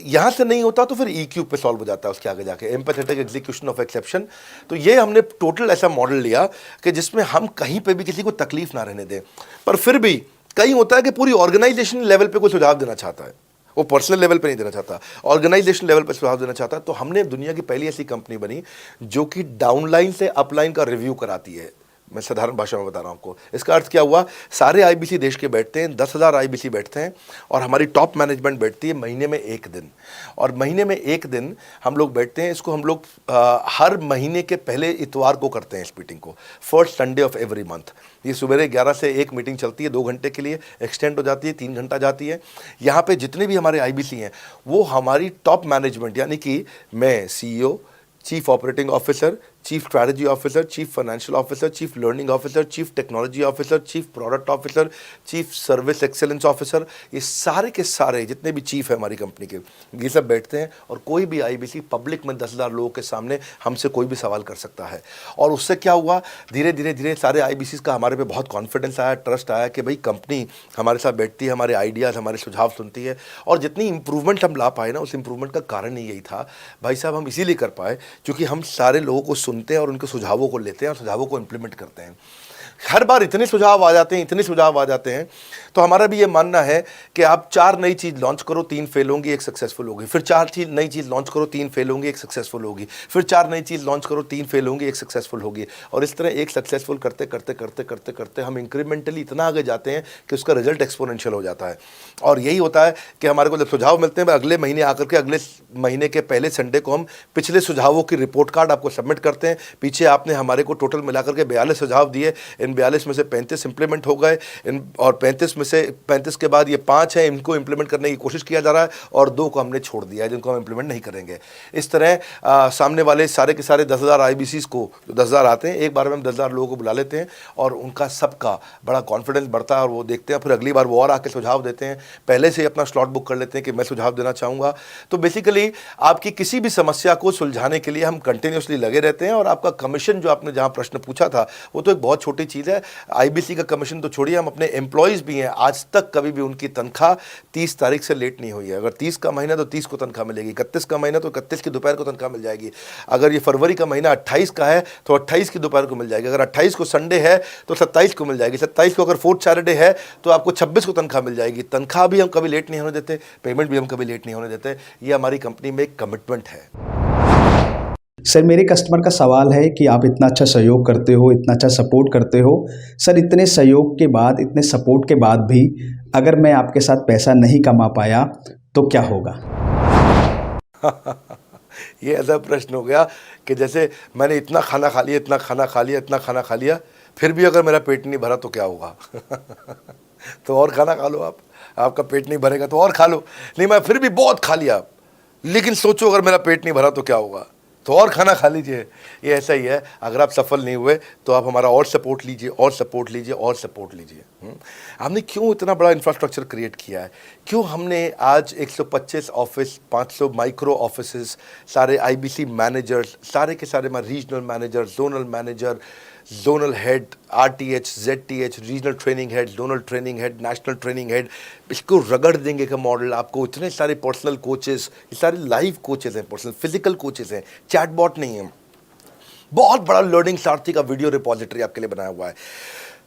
यहाँ से नहीं होता तो फिर E-क्यूब पे सॉल्व हो जाता है उसके आगे जाके, एम्पैथेटिक एग्जीक्यूशन ऑफ एक्सेप्शन। तो ये हमने टोटल ऐसा मॉडल लिया कि जिसमें हम कहीं पे भी किसी को तकलीफ ना रहने दें। पर फिर भी कहीं होता है कि पूरी ऑर्गेनाइजेशन लेवल पे कोई सुझाव देना चाहता है, वो पर्सनल लेवल पे नहीं देना चाहता, ऑर्गेनाइजेशन लेवल पे सुझाव देना चाहता है। तो हमने दुनिया की पहली ऐसी कंपनी बनी जो कि डाउनलाइन से अपलाइन का रिव्यू कराती है। मैं साधारण भाषा में बता रहा हूँ आपको। इसका अर्थ क्या हुआ? सारे आईबीसी देश के बैठते हैं, 10,000 आईबीसी बैठते हैं, और हमारी टॉप मैनेजमेंट बैठती है महीने में 1 दिन। और महीने में 1 दिन हम लोग बैठते हैं। इसको हम लोग हर महीने के पहले इतवार को करते हैं इस मीटिंग को, first Sunday off every month. ये सुबह 11 से 1 मीटिंग चलती है, 2 घंटे के लिए एक्सटेंड हो जाती है, 3 घंटा जाती है। यहाँ पे जितने भी हमारे आईबीसी हैं वो हमारी टॉप मैनेजमेंट, यानी कि मैं CEO, chief operating officer, chief strategy officer, chief financial officer, chief learning officer, chief technology officer, chief product officer, chief service excellence officer, ये सारे के सारे जितने भी चीफ है हमारी कंपनी के, ये सब बैठते हैं और कोई भी आईबीसी पब्लिक में 10,000 लोगों के सामने हमसे कोई भी सवाल कर सकता है। और उससे क्या हुआ, धीरे धीरे धीरे सारे आईबीसी का हमारे पे बहुत कॉन्फिडेंस आया, ट्रस्ट आया कि भाई कंपनी हमारे साथ बैठती है, हमारे आइडियाज़, हमारे सुझाव सुनती है। और जितनी इंप्रूवमेंट हम ला पाए ना, उस इंप्रूवमेंट का कारण ही यही था भाई साहब, हम इसीलिए कर पाए क्योंकि हम सारे लोगों को सुनते हैं और उनके सुझावों को लेते हैं और सुझावों को इम्प्लीमेंट करते हैं। हर बार इतने सुझाव आ जाते हैं, इतने सुझाव आ जाते हैं, तो हमारा भी ये मानना है कि आप 4 नई चीज़ लॉन्च करो, 3 फेल होंगी, 1 सक्सेसफुल होगी, फिर 4 नई चीज़ लॉन्च करो, 3 फेल होंगी, 1 सक्सेसफुल होगी, फिर 4 नई चीज़ लॉन्च करो, 3 फेल होंगी, 1 सक्सेसफुल होगी। और इस तरह एक सक्सेसफुल करते करते करते करते करते हम इंक्रीमेंटली इतना आगे जाते हैं कि उसका रिजल्ट एक्सपोनेंशियल हो जाता है। और यही होता है कि हमारे को जब सुझाव मिलते हैं, अगले महीने आकर के अगले महीने के पहले संडे को हम पिछले सुझावों की रिपोर्ट कार्ड आपको सबमिट करते हैं। पीछे आपने हमारे को टोटल मिलाकर के 42 सुझाव दिए, इन 42 में से 35 इंप्लीमेंट हो गए, और 35 में से 35 के बाद ये 5 हैं, इनको इंप्लीमेंट करने की कोशिश किया जा रहा है, और 2 को हमने छोड़ दिया है जिनको हम इंप्लीमेंट नहीं करेंगे। इस तरह सामने वाले सारे के सारे 10,000 आईबीसीज को, जो 10,000 आते हैं, एक बार में हम 10,000 लोगों को बुला लेते हैं और उनका सबका बड़ा कॉन्फिडेंस बढ़ता है और वो देखते हैं, फिर अगली बार वो और आके सुझाव देते हैं, पहले से ही अपना स्लॉट बुक कर लेते हैं कि मैं सुझाव देना चाहूँगा। तो बेसिकली आपकी किसी भी समस्या को सुलझाने के लिए हम कंटिन्यूसली लगे रहते हैं। और आपका कमीशन, जो आपने जहाँ प्रश्न पूछा था, वो तो एक बहुत छोटी चीज़ है। आईबीसी का कमीशन तो छोड़िए, हम अपने एम्प्लॉयज़ भी हैं, आज तक कभी भी उनकी तनख्वाह 30 तारीख से लेट नहीं हुई है। अगर 30 का महीना तो 30 को तनख्वाह मिलेगी, 31 का महीना तो 31 की दोपहर को तनख्वाह मिल जाएगी। अगर ये फरवरी का महीना 28 का है तो 28 की दोपहर को मिल जाएगी। अगर 28 को संडे है तो 27 को मिल जाएगी। 27 को अगर 4th सैटरडे है तो आपको 26 को तनख्वाह मिल जाएगी। तनख्वाह भी हम कभी लेट नहीं होने देते, पेमेंट भी हम कभी लेट नहीं होने देते। ये हमारी कंपनी में एक कमिटमेंट है। सर, मेरे कस्टमर का सवाल है कि आप इतना अच्छा सहयोग करते हो, इतना अच्छा सपोर्ट करते हो, सर इतने सहयोग के बाद, इतने सपोर्ट के बाद भी अगर मैं आपके साथ पैसा नहीं कमा पाया तो क्या होगा? ये ऐसा प्रश्न हो गया कि जैसे मैंने इतना खाना खा लिया, इतना खाना खा लिया, इतना खाना खा लिया, फिर भी अगर मेरा पेट नहीं भरा तो क्या होगा? तो और खाना खा लो आप, आपका पेट नहीं भरेगा तो और खा लो। नहीं, मैं फिर भी बहुत खा लिया, लेकिन सोचो अगर मेरा पेट नहीं भरा तो क्या होगा? तो और खाना खा लीजिए। ये ऐसा ही है, अगर आप सफल नहीं हुए तो आप हमारा और सपोर्ट लीजिए, और सपोर्ट लीजिए, और सपोर्ट लीजिए। हमने क्यों इतना बड़ा इंफ्रास्ट्रक्चर क्रिएट किया है? क्यों हमने आज 125 ऑफिस, 500 माइक्रो ऑफिसेस, सारे आईबीसी मैनेजर्स, सारे के सारे regional manager, zonal manager, zonal head, RTH, ZTH, regional training head, zonal training head, national training head, इसको रगड़ देंगे का मॉडल आपको। इतने सारे पर्सनल कोचेस, ये सारे लाइव कोचेस हैं, पर्सनल फिजिकल कोचेस हैं, चैटबॉट नहीं है। बहुत बड़ा लर्निंग सारथी का वीडियो रिपोजिटरी आपके लिए बनाया हुआ है।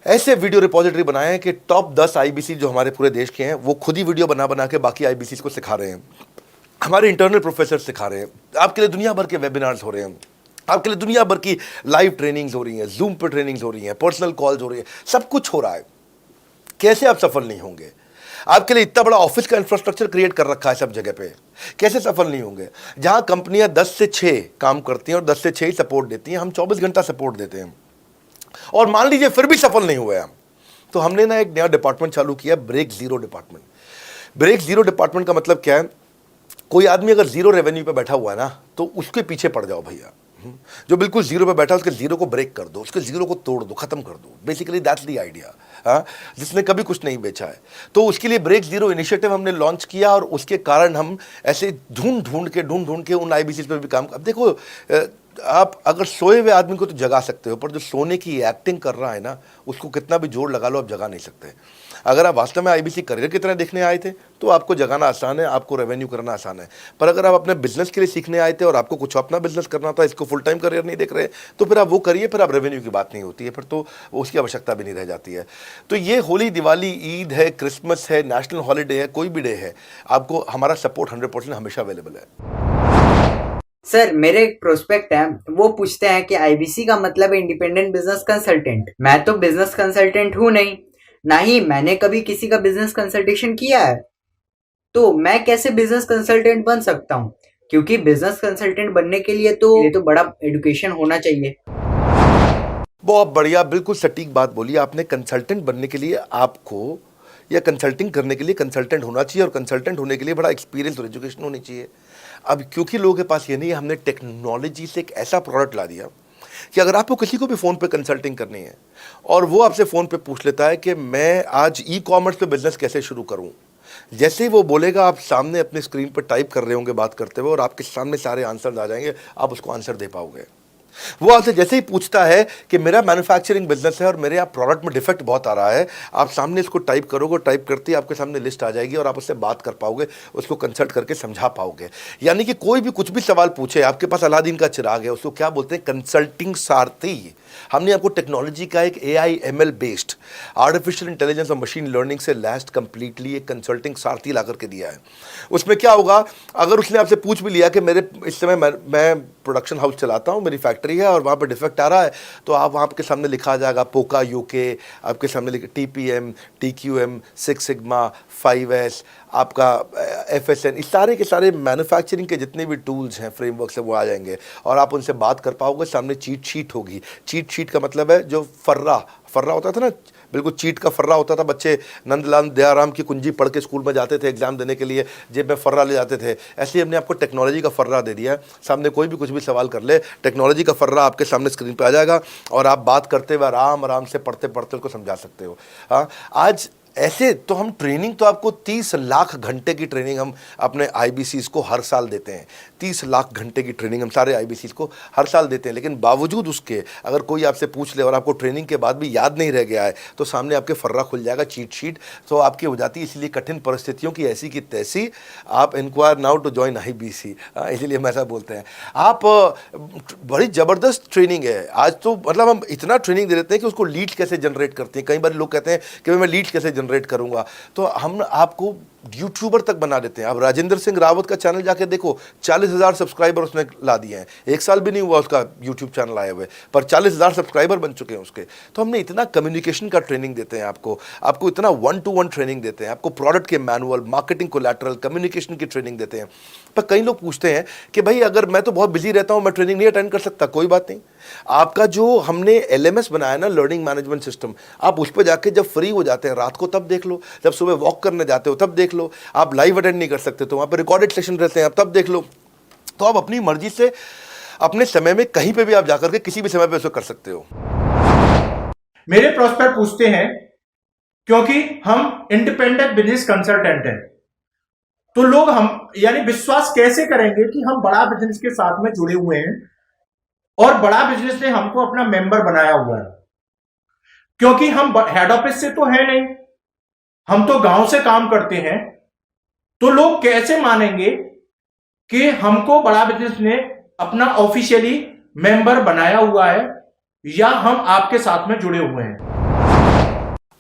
ऐसे वीडियो रिपोजिटरी बनाए हैं कि टॉप 10 आईबीसी जो हमारे पूरे देश के हैं, वो खुद ही वीडियो बना बना के बाकी आईबीसी को सिखा रहे हैं। हमारे इंटरनल प्रोफेसर सिखा रहे हैं, आपके लिए दुनिया भर के वेबिनार्स हो रहे हैं, आपके लिए दुनिया भर की लाइव ट्रेनिंग्स हो रही हैं, जूम पर ट्रेनिंग्स हो रही हैं, पर्सनल कॉल्स हो रही हैं, सब कुछ हो रहा है। कैसे आप सफल नहीं होंगे? आपके लिए इतना बड़ा ऑफिस का इंफ्रास्ट्रक्चर क्रिएट कर रखा है सब जगह पे, कैसे सफल नहीं होंगे? जहां कंपनियां 10 से 6 काम करती हैं और 10 से 6 ही सपोर्ट देती हैं, हम 24 घंटा सपोर्ट देते हैं। और मान लीजिए फिर भी सफल नहीं हुए हम, तो हमने ना एक नया डिपार्टमेंट चालू किया, break zero department. Break zero department का मतलब क्या है? कोई आदमी अगर जीरो रेवेन्यू पे बैठा हुआ है ना, तो उसके पीछे पड़ जाओ भैया। जो बिल्कुल जीरो पे बैठा है, उसके जीरो को ब्रेक कर दो, उसके जीरो को तोड़ दो, खत्म कर दो। Basically that's the idea. हाँ, जिसने कभी कुछ नहीं बेचा है, तो उसके लिए ब्रेक जीरो इनिशिएटिव हमने लॉन्च किया, और उसके कारण हम ऐसे ढूंढ ढूंढ के उन आईबीसी पे भी काम। अब देखो, आप अगर सोए हुए आदमी को तो जगा सकते हो, पर जो सोने की एक्टिंग कर रहा है ना, उसको कितना भी जोर लगा लो, आप जगा नहीं सकते। अगर आप वास्तव में आईबीसी करियर की तरह देखने आए थे तो आपको जगाना आसान है, आपको रेवेन्यू करना आसान है। पर अगर आप अपने बिजनेस के लिए सीखने आए थे और आपको कुछ अपना बिजनेस करना था, इसको फुल टाइम करियर नहीं देख रहे, तो फिर आप वो करिए, फिर आप रेवेन्यू की बात नहीं होती है, फिर तो उसकी आवश्यकता भी नहीं रह जाती है। तो ये होली, दिवाली, ईद है, क्रिसमस है, नेशनल हॉलीडे है, कोई भी डे है, आपको हमारा सपोर्ट 100% हमेशा अवेलेबल है। सर, मेरे एक प्रोस्पेक्ट है, वो पूछते हैं कि आईबीसी का मतलब है इंडिपेंडेंट बिजनेस कंसल्टेंट। मैं तो बिजनेस कंसल्टेंट हूं नहीं, ना ही मैंने कभी किसी का बिजनेस कंसल्टेशन किया है, तो मैं कैसे बिजनेस कंसल्टेंट बन सकता हूं? क्योंकि बिजनेस कंसल्टेंट बनने के लिए तो बड़ा एजुकेशन होना चाहिए। बहुत बढ़िया, बिल्कुल सटीक बात बोली आपने। कंसल्टेंट बनने के लिए आपको, या कंसल्टिंग करने के लिए कंसल्टेंट होना चाहिए, और कंसल्टेंट होने के लिए बड़ा एक्सपीरियंस और एजुकेशन होनी चाहिए। अब क्योंकि लोगों के पास ये नहीं है, हमने टेक्नोलॉजी से एक ऐसा प्रोडक्ट ला दिया कि अगर आपको किसी को भी फ़ोन पे कंसल्टिंग करनी है और वो आपसे फ़ोन पे पूछ लेता है कि मैं आज ई-कॉमर्स पे बिज़नेस कैसे शुरू करूं, जैसे ही वो बोलेगा आप सामने अपने स्क्रीन पर टाइप कर रहे होंगे बात करते हुए और आपके सामने सारे आंसर आ जाएंगे, आप उसको आंसर दे पाओगे। वो आपसे जैसे ही पूछता है कि मेरा मैन्युफैक्चरिंग बिजनेस है और मेरे यहाँ प्रोडक्ट में डिफेक्ट बहुत आ रहा है, आप सामने इसको टाइप करोगे, टाइप करते ही आपके सामने लिस्ट आ जाएगी और आप उससे बात कर पाओगे, उसको कंसल्ट करके समझा पाओगे। यानी कि कोई भी कुछ भी सवाल पूछे, आपके पास अलादीन का चिराग है, उसको क्या बोलते हैं, कंसल्टिंग सारथी। हमने आपको टेक्नोलॉजी का एक AI/ML बेस्ड आर्टिफिशियल इंटेलिजेंस और मशीन लर्निंग से लैस्ड कंप्लीटली एक कंसल्टिंग सारथी ला करके दिया है। उसमें क्या होगा, अगर उसने आपसे पूछ भी लिया कि मेरे इस समय मैं प्रोडक्शन हाउस चलाता हूँ, मेरी फैक्ट्री है और वहाँ पर डिफेक्ट आ रहा है, तो आप वहाँ के सामने लिखा आ जाएगा पोका UK, आपके सामने TPM, TQM, 6 सिग्मा, 5S, आपका FSN, इस सारे के सारे मैन्युफैक्चरिंग के जितने भी टूल्स हैं, फ्रेमवर्क से वो आ जाएंगे और आप उनसे बात कर पाओगे। सामने चीट शीट होगी। चीट शीट का मतलब है जो फर्रा होता था ना, बिल्कुल चीट का फर्रा होता था। बच्चे नंदलाल दयाराम की कुंजी पढ़ के स्कूल में जाते थे एग्जाम देने के लिए, जेब में फर्रा ले जाते थे। ऐसे ही हमने आपको टेक्नोलॉजी का फर्रा दे दिया है। सामने कोई भी कुछ भी सवाल कर ले, टेक्नोलॉजी का फर्रा आपके सामने स्क्रीन पे आ जाएगा और आप बात करते हुए आराम से पढ़ते पढ़ते उसको समझा सकते हो। हाँ, आज ऐसे तो हम ट्रेनिंग तो आपको 30 लाख घंटे की ट्रेनिंग हम अपने IBCs को हर साल देते हैं। 30 लाख घंटे की ट्रेनिंग हम सारे IBCs को हर साल देते हैं। लेकिन बावजूद उसके अगर कोई आपसे पूछ ले और आपको ट्रेनिंग के बाद भी याद नहीं रह गया है, तो सामने आपके फर्रा खुल जाएगा, चीट शीट तो आपकी हो जाती है। इसलिए कठिन परिस्थितियों की ऐसी की तैसी, आप enquire now to join IBC, इसीलिए हम ऐसा बोलते हैं। आप बड़ी ज़बरदस्त ट्रेनिंग है आज तो, मतलब हम इतना ट्रेनिंग दे देते हैं कि उसको लीड्स कैसे जनरेट करते हैं। कई बार लोग कहते हैं कि मैं लीड्स कैसे जनरेट करूंगा, तो हम आपको यूट्यूबर तक बना देते हैं। अब राजेंद्र सिंह रावत का चैनल जाके देखो, 40,000 सब्सक्राइबर उसने ला दिए हैं। 1 साल भी नहीं हुआ उसका यूट्यूब चैनल आए हुए, पर 40,000 सब्सक्राइबर बन चुके हैं उसके। तो हमने इतना कम्युनिकेशन का ट्रेनिंग देते हैं आपको इतना 1-to-1 ट्रेनिंग देते हैं, आपको प्रोडक्ट के मैनुअल, मार्केटिंग कोलैटरल, कम्युनिकेशन की ट्रेनिंग देते हैं। पर कई लोग पूछते हैं कि भाई अगर मैं तो बहुत बिजी रहता हूं, मैं ट्रेनिंग नहीं अटेंड कर सकता। कोई बात नहीं, आपका जो हमने LMS बनाया ना, लर्निंग मैनेजमेंट सिस्टम, आप उस पर जाके जब फ्री हो जाते हैं रात को तब देख लो, जब सुबह वॉक करने जाते हो तब देख लो। आप लाइव अटेंड नहीं कर सकते तो वहाँ पर रिकॉर्डेड सेशन रहते हैं, आप तब देख लो। तो आप अपनी मर्जी से अपने समय में कहीं पे भी आप जाकर के किसी भी समय पे उसको कर सकते हो। मेरे प्रोस्पेक्ट पूछते हैं, क्योंकि हम इंडिपेंडेंट बिजनेस कंसल्टेंट हैं, तो लोग हम यानी विश्वास कैसे करेंगे कि हम बड़ा बिजनेस के साथ में जुड़े हुए हैं और बड़ा बिजनेस ने हमको अपना मेंबर बनाया हुआ है। क्योंकि हम हेड ऑफिस से तो है नहीं, हम तो गांव से काम करते हैं, तो लोग कैसे मानेंगे कि हमको बड़ा बिजनेस ने अपना ऑफिशियली मेंबर बनाया हुआ है या हम आपके साथ में जुड़े हुए हैं।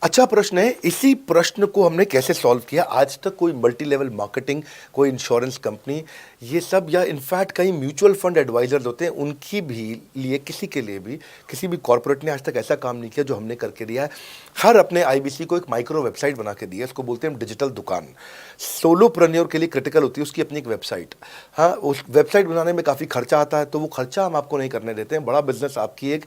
अच्छा प्रश्न है। इसी प्रश्न को हमने कैसे सॉल्व किया, आज तक कोई मल्टी लेवल मार्केटिंग, कोई इंश्योरेंस कंपनी, ये सब, या इनफैक्ट कई म्यूचुअल फंड एडवाइजर्स होते हैं, उनकी भी लिए किसी के लिए भी किसी भी कॉर्पोरेट ने आज तक ऐसा काम नहीं किया जो हमने करके दिया है। हर अपने IBC को एक माइक्रो वेबसाइट बना के दिया है, इसको बोलते हैं डिजिटल दुकान। सोलोप्रेन्योर के लिए क्रिटिकल होती है उसकी अपनी एक वेबसाइट। हाँ, उस वेबसाइट बनाने में काफ़ी खर्चा आता है, तो वो खर्चा हम आपको नहीं करने देते हैं। बड़ा बिजनेस आपकी एक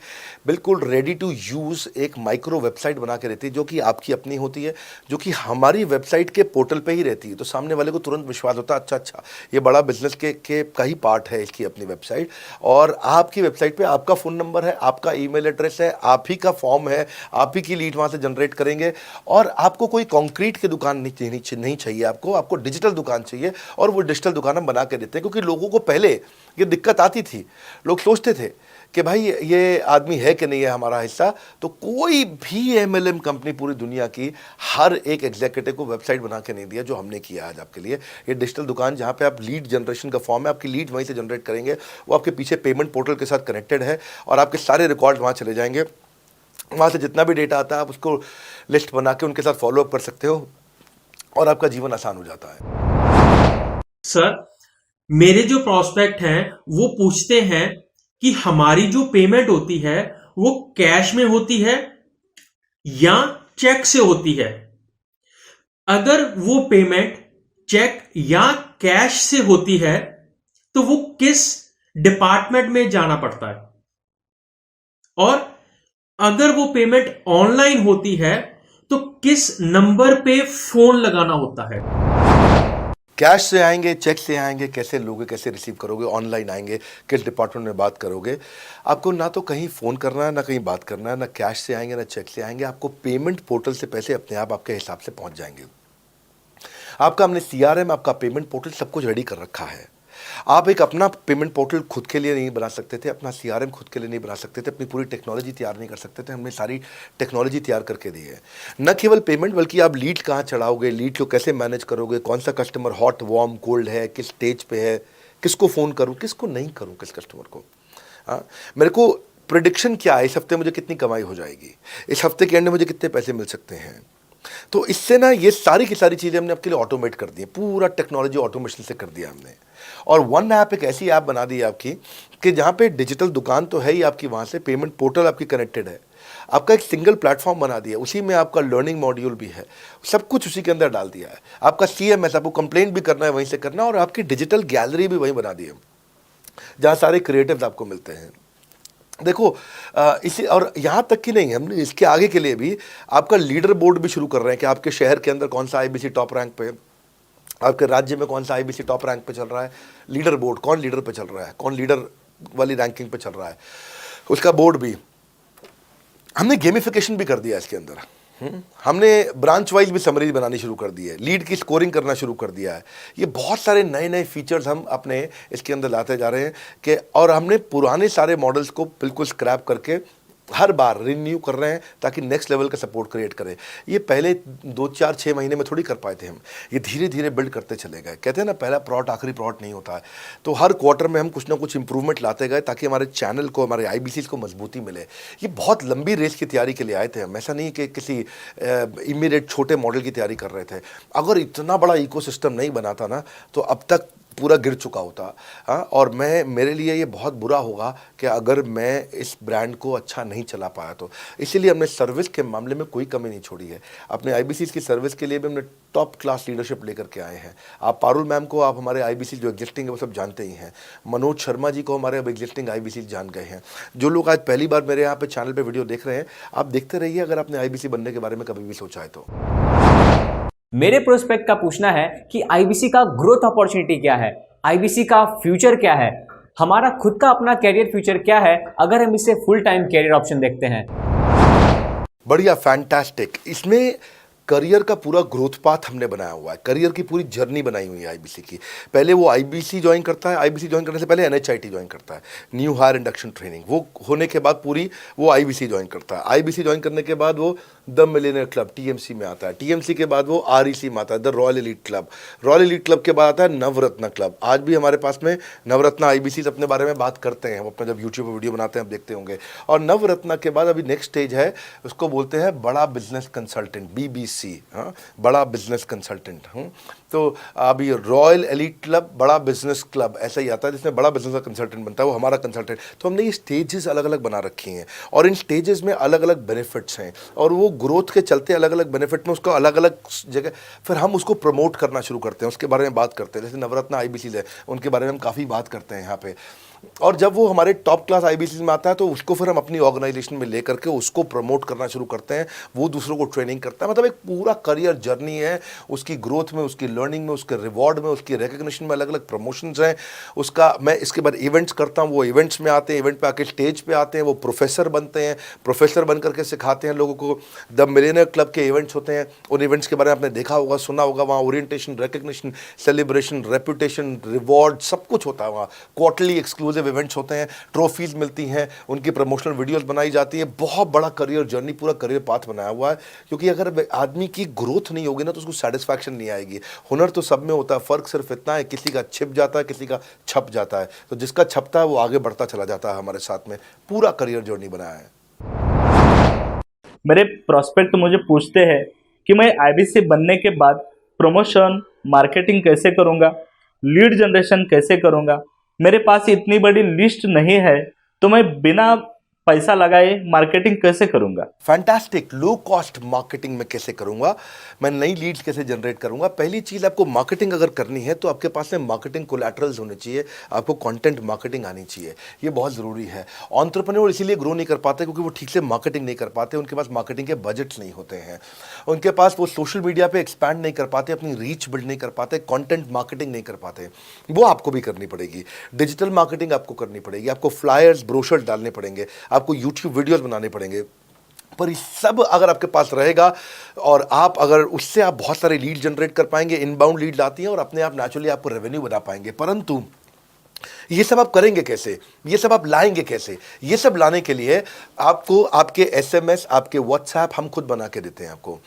बिल्कुल रेडी टू यूज़ एक माइक्रो वेबसाइट बना के देती है, जो कि आपकी अपनी होती है, जो कि हमारी वेबसाइट के पोर्टल पे ही रहती है। तो सामने वाले को तुरंत विश्वास होता है, अच्छा ये बड़ा बिजनेस के का ही पार्ट है इसकी अपनी वेबसाइट। और आपकी वेबसाइट पे आपका फ़ोन नंबर है, आपका ईमेल एड्रेस है, आप ही का फॉर्म है, आप ही की लीड वहाँ से जनरेट करेंगे। और आपको कोई कंक्रीट की दुकान नहीं चाहिए, आपको डिजिटल दुकान चाहिए। और वो डिजिटल दुकान हम बना के देते हैं, क्योंकि लोगों को पहले ये दिक्कत आती थी। लोग सोचते थे कि भाई ये आदमी है कि नहीं है हमारा हिस्सा। तो कोई भी MLM कंपनी पूरी दुनिया की हर एक एग्जीक्यूटिव को वेबसाइट बना के नहीं दिया जो हमने किया आज आपके लिए। ये डिजिटल दुकान जहाँ पे आप लीड जनरेशन का फॉर्म है, आपकी लीड वहीं से जनरेट करेंगे, वो आपके पीछे पेमेंट पोर्टल के साथ कनेक्टेड है और आपके सारे रिकॉर्ड वहाँ चले जाएंगे। वहाँ से जितना भी डेटा आता है आप उसको लिस्ट बना के उनके साथ फॉलोअप कर सकते हो और आपका जीवन आसान हो जाता है। सर, मेरे जो प्रोस्पेक्ट हैं वो पूछते हैं कि हमारी जो पेमेंट होती है वो कैश में होती है या चेक से होती है। अगर वो पेमेंट चेक या कैश से होती है तो वो किस डिपार्टमेंट में जाना पड़ता है, और अगर वो पेमेंट ऑनलाइन होती है तो किस नंबर पे फोन लगाना होता है। कैश से आएंगे, चेक से आएंगे, कैसे लोगे, कैसे रिसीव करोगे, ऑनलाइन आएंगे, किस डिपार्टमेंट में बात करोगे। आपको ना तो कहीं फ़ोन करना है, ना कहीं बात करना है, ना कैश से आएंगे, ना चेक से आएंगे। आपको पेमेंट पोर्टल से पैसे अपने आप आपके हिसाब से पहुंच जाएंगे। आपका हमने CRM, आपका पेमेंट पोर्टल सब कुछ रेडी कर रखा है। आप एक अपना पेमेंट पोर्टल खुद के लिए नहीं बना सकते थे, अपना CRM खुद के लिए नहीं बना सकते थे, अपनी पूरी टेक्नोलॉजी तैयार नहीं कर सकते थे। हमने सारी टेक्नोलॉजी तैयार करके दी है। न केवल पेमेंट, बल्कि आप लीड कहाँ चढ़ाओगे, लीड को कैसे मैनेज करोगे, कौन सा कस्टमर हॉट, वार्म, कोल्ड है, किस स्टेज पे है, किसको फ़ोन करूँ, किसको नहीं करूँ, किस कस्टमर को। हाँ, मेरे को प्रिडिक्शन क्या है, इस हफ्ते मुझे कितनी कमाई हो जाएगी, इस हफ्ते के एंड में मुझे कितने पैसे मिल सकते हैं। तो इससे ना ये सारी की सारी चीज़ें हमने आपके लिए ऑटोमेट कर दी है, पूरा टेक्नोलॉजी ऑटोमेशन से कर दिया हमने। और वन ऐप एक ऐसी ऐप बना दी है आपकी कि जहाँ पे डिजिटल दुकान तो है ही आपकी, वहाँ से पेमेंट पोर्टल आपकी कनेक्टेड है, आपका एक सिंगल प्लेटफॉर्म बना दिया, उसी में आपका लर्निंग मॉड्यूल भी है, सब कुछ उसी के अंदर डाल दिया है। आपका CMS, आपको कंप्लेंट भी करना है वहीं से करना है, और आपकी डिजिटल गैलरी भी वहीं बना दी है, जहाँ सारे क्रिएटिव्स आपको मिलते हैं। देखो इसी, और यहाँ तक कि नहीं, हमने इसके आगे के लिए भी आपका लीडर बोर्ड भी शुरू कर रहे हैं कि आपके शहर के अंदर कौन सा IBC टॉप रैंक पे, आपके राज्य में कौन सा IBC टॉप रैंक पे चल रहा है, लीडर बोर्ड कौन लीडर पे चल रहा है, कौन लीडर वाली रैंकिंग पे चल रहा है, उसका बोर्ड भी हमने गेमिफिकेशन भी कर दिया इसके अंदर। हमने ब्रांच वाइज भी समरीज बनानी शुरू कर दी है, लीड की स्कोरिंग करना शुरू कर दिया है। ये बहुत सारे नए नए फीचर्स हम अपने इसके अंदर लाते जा रहे हैं कि, और हमने पुराने सारे मॉडल्स को बिल्कुल स्क्रैप करके हर बार रिन्यू कर रहे हैं ताकि नेक्स्ट लेवल का सपोर्ट क्रिएट करें। ये पहले 2-4-6 महीने में थोड़ी कर पाए थे हम, ये धीरे धीरे बिल्ड करते चले गए। कहते हैं ना, पहला प्लॉट आखिरी प्लॉट नहीं होता है। तो हर क्वार्टर में हम कुछ ना कुछ इंप्रूवमेंट लाते गए ताकि हमारे चैनल को, हमारे IBCs को मजबूती मिले। ये बहुत लंबी रेस की तैयारी के लिए आए थे हम, ऐसा नहीं कि किसी इमीडिएट छोटे मॉडल की तैयारी कर रहे थे। अगर इतना बड़ा इकोसिस्टम नहीं बना था ना, तो अब तक पूरा गिर चुका होता। हाँ, और मेरे लिए ये बहुत बुरा होगा कि अगर मैं इस ब्रांड को अच्छा नहीं चला पाया तो। इसीलिए हमने सर्विस के मामले में कोई कमी नहीं छोड़ी है। अपने IBCs की सर्विस के लिए भी हमने टॉप क्लास लीडरशिप लेकर के आए हैं। आप पारुल मैम को, आप हमारे IBC जो एग्जिस्टिंग है वो सब जानते ही हैं। मनोज शर्मा जी को हमारे अब एग्जिस्टिंग IBC जान गए हैं। जो लोग आज पहली बार मेरे यहाँ पे चैनल पे वीडियो देख रहे हैं, आप देखते रहिए अगर आपने IBC बनने के बारे में कभी भी सोचा है तो। मेरे प्रोस्पेक्ट का पूछना है कि IBC का ग्रोथ अपॉर्चुनिटी क्या है, IBC का फ्यूचर क्या है, हमारा खुद का अपना कैरियर फ्यूचर क्या है अगर हम इसे फुल टाइम कैरियर ऑप्शन देखते हैं। बढ़िया, फैंटास्टिक। इसमें करियर का पूरा ग्रोथ पाथ हमने बनाया हुआ है, करियर की पूरी जर्नी बनाई हुई है IBC की। पहले वो IBC ज्वाइन करता है, IBC ज्वाइन करने से पहले NHIT ज्वाइन करता है, न्यू हायर इंडक्शन ट्रेनिंग। वो होने के बाद पूरी वो IBC ज्वाइन करता है। IBC ज्वाइन करने के बाद वो द मिलेनियर क्लब TMC में आता है। TMC के बाद वो REC में आता है, the royal elite club. Royal elite club के बाद आता है नवरत्न क्लब। आज भी हमारे पास में नवरत्न IBCs अपने बारे में बात करते हैं, वो अपना जब यूट्यूब पर वीडियो बनाते हैं आप देखते होंगे। और नवरत्न के बाद अभी नेक्स्ट स्टेज है, उसको बोलते हैं बड़ा बिजनेस कंसल्टेंट, BBC। हाँ, बड़ा बिजनेस कंसल्टेंट। तो अभी रॉयल एलीट क्लब, बड़ा बिजनेस क्लब, ऐसा ही आता है जिसमें बड़ा बिजनेस का कंसल्टेंट बनता है, वो हमारा कंसल्टेंट। तो हमने ये स्टेजेस अलग अलग बना रखी हैं और इन स्टेजेस में अलग अलग बेनिफिट्स हैं और वो ग्रोथ के चलते अलग अलग बेनिफिट में उसको अलग अलग जगह फिर हम उसको प्रमोट करना शुरू करते हैं, उसके बारे में बात करते हैं। जैसे नवरत्न IBCs है, उनके बारे में हम काफ़ी बात करते हैं यहाँ पे। और जब वो हमारे टॉप क्लास IBCs में आता है तो उसको फिर हम अपनी ऑर्गेनाइजेशन में लेकर के उसको प्रमोट करना शुरू करते हैं, वो दूसरों को ट्रेनिंग करता है। मतलब एक पूरा करियर जर्नी है, उसकी ग्रोथ में, उसकी लर्निंग में, उसके रिवॉर्ड में, उसकी रिकग्निशन में अलग अलग प्रमोशंस हैं उसका। मैं इसके बाद इवेंट्स करता हूँ, वो इवेंट्स में आते हैं, इवेंट पे आके स्टेज पे आते हैं, वो प्रोफेसर बनते हैं, प्रोफेसर बन करके सिखाते हैं लोगों को। द मिलेनियर क्लब के इवेंट्स होते हैं, उन इवेंट्स के बारे में आपने देखा होगा, सुना होगा। वहाँ orientation, recognition, celebration, reputation, reward सब कुछ होता है वहाँ। क्वार्टरली एक्सक्लूसिव इवेंट्स होते हैं, ट्रॉफीज मिलती हैं, उनकी प्रमोशनल वीडियोस बनाई जाती है। बहुत बड़ा करियर जर्नी, पूरा करियर पाथ बनाया हुआ है। क्योंकि अगर आदमी की ग्रोथ नहीं होगी ना तो उसको सेटिस्फैक्शन नहीं आएगी। हुनर तो सब में होता है, फर्क सिर्फ इतना है किसी का छिप जाता है, किसी का छप जाता है। तो जिसका छपता है वो आगे बढ़ता चला जाता है। हमारे साथ में पूरा करियर जर्नी बनाया है। मेरे प्रोस्पेक्ट मुझे पूछते हैं कि मैं IBC बनने के बाद प्रमोशन, मार्केटिंग कैसे करूंगा, लीड जनरेशन कैसे करूंगा। मेरे पास इतनी बड़ी लिस्ट नहीं है, तो मैं बिना पैसा लगाए मार्केटिंग कैसे करूंगा? फैंटास्टिक। लो कॉस्ट मार्केटिंग में कैसे करूंगा, मैं नई लीड्स कैसे जनरेट करूंगा। पहली चीज, आपको मार्केटिंग अगर करनी है तो आपके पास में मार्केटिंग कोलैटरल्स होने चाहिए, आपको कंटेंट मार्केटिंग आनी चाहिए, ये बहुत ज़रूरी है। एंटरप्रेन्योर इसीलिए ग्रो नहीं कर पाते क्योंकि वो ठीक से मार्केटिंग नहीं कर पाते, उनके पास मार्केटिंग के बजट्स नहीं होते हैं, उनके पास वो सोशल मीडिया पे एक्सपैंड नहीं कर पाते, अपनी रीच बिल्ड नहीं कर पाते, कंटेंट मार्केटिंग नहीं कर पाते। वो आपको भी करनी पड़ेगी। डिजिटल मार्केटिंग आपको करनी पड़ेगी, आपको फ्लायर्स ब्रोशर्स डालने पड़ेंगे, आपको यूट्यूब वीडियोस बनाने पड़ेंगे। पर ये सब अगर आपके पास रहेगा और आप अगर उससे आप बहुत सारे लीड जनरेट कर पाएंगे, इनबाउंड लीड आती हैं और अपने आप नेचुरली आपको रेवेन्यू बना पाएंगे। परंतु ये सब आप करेंगे कैसे, ये सब आप लाएंगे कैसे? ये सब लाने के लिए आपको आपके SMS, आपके व्हाट्सएप हम खुद बना के देते हैं, आपको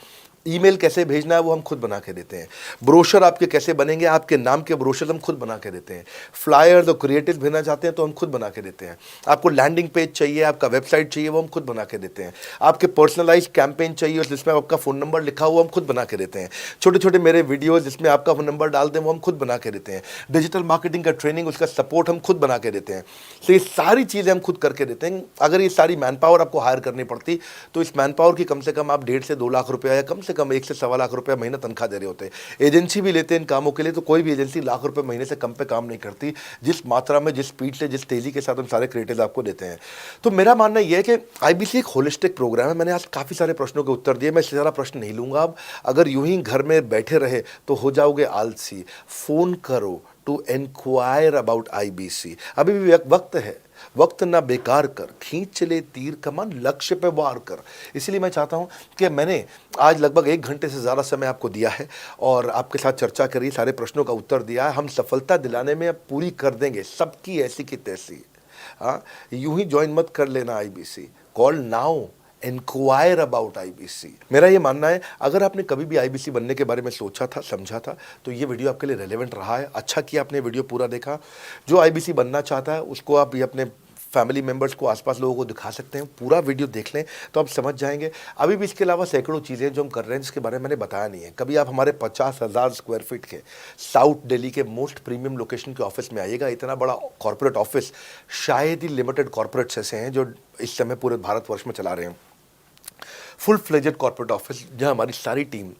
ईमेल कैसे भेजना है वो हम खुद बना के देते हैं, ब्रोशर आपके कैसे बनेंगे, आपके नाम के ब्रोशर हम खुद बना के देते हैं, फ्लायर्स और क्रिएटिव भेजना चाहते हैं तो हम खुद बना के देते हैं, आपको लैंडिंग पेज चाहिए, आपका वेबसाइट चाहिए, वो हम खुद बना के देते हैं, आपके पर्सनलाइज्ड कैंपेन चाहिए जिसमें आपका फ़ोन नंबर लिखा हुआ हम खुद बना के देते हैं, छोटे छोटे मेरे वीडियोज़ जिसमें आपका फ़ोन नंबर डाल दें वो हम खुद बना के देते हैं, डिजिटल मार्केटिंग का ट्रेनिंग, उसका सपोर्ट हम खुद बना के देते हैं। तो ये सारी चीज़ें हम खुद करके देते हैं। अगर ये सारी मैन पावर आपको हायर करनी पड़ती तो इस मैन पावर की कम से कम आप 1.5 से 2 लाख रुपया या कम से कम 1 से 1.25 लाख रुपया महीना तनख्वाह दे रहे होते हैं। एजेंसी भी लेते हैं इन कामों के लिए, तो कोई भी एजेंसी लाख रुपए महीने से कम पे काम नहीं करती, जिस मात्रा में, जिस स्पीड से, जिस तेजी के साथ हम सारे क्रिएटिव आपको देते हैं। तो मेरा मानना यह है कि IBC एक होलिस्टिक प्रोग्राम है। मैंने आज काफ़ी सारे प्रश्नों के उत्तर दिए, मैं इससे ज़्यादा प्रश्न नहीं लूँगा अब। अगर यूं ही घर में बैठे रहे तो हो जाओगे आलसी। फ़ोन करो टू इंक्वायर अबाउट IBC। अभी भी वक्त है, वक्त ना बेकार कर, खींच चले तीर कमान, लक्ष्य पे वार कर। इसीलिए मैं चाहता हूं कि मैंने आज लगभग 1 घंटे से ज़्यादा समय आपको दिया है और आपके साथ चर्चा करी, सारे प्रश्नों का उत्तर दिया है। हम सफलता दिलाने में अब पूरी कर देंगे सबकी ऐसी की तैसी। हाँ, यूं ही ज्वाइन मत कर लेना IBC, call now, enquire about IBC। मेरा ये मानना है, अगर आपने कभी भी IBC बनने के बारे में सोचा था, समझा था, तो ये वीडियो आपके लिए रेलेवेंट रहा है। अच्छा किया आपने वीडियो पूरा देखा। जो IBC बनना चाहता है उसको आप ये अपने फैमिली मेंबर्स को, आसपास लोगों को दिखा सकते हैं। पूरा वीडियो देख लें तो आप समझ जाएंगे। अभी भी इसके अलावा सैकड़ों चीज़ें जो हम कर रहे हैं जिसके बारे में मैंने बताया नहीं है। कभी आप हमारे 50,000 स्क्वायर फीट के साउथ दिल्ली के मोस्ट प्रीमियम लोकेशन के ऑफिस में आइएगा। इतना बड़ा कॉर्पोरेट ऑफिस शायद ही लिमिटेड कॉर्पोरेट्स ऐसे हैं जो इस समय पूरे भारतवर्ष में चला रहे हैं। फुल फ्लेजेड कॉर्पोरेट ऑफिस जहां हमारी सारी टीम,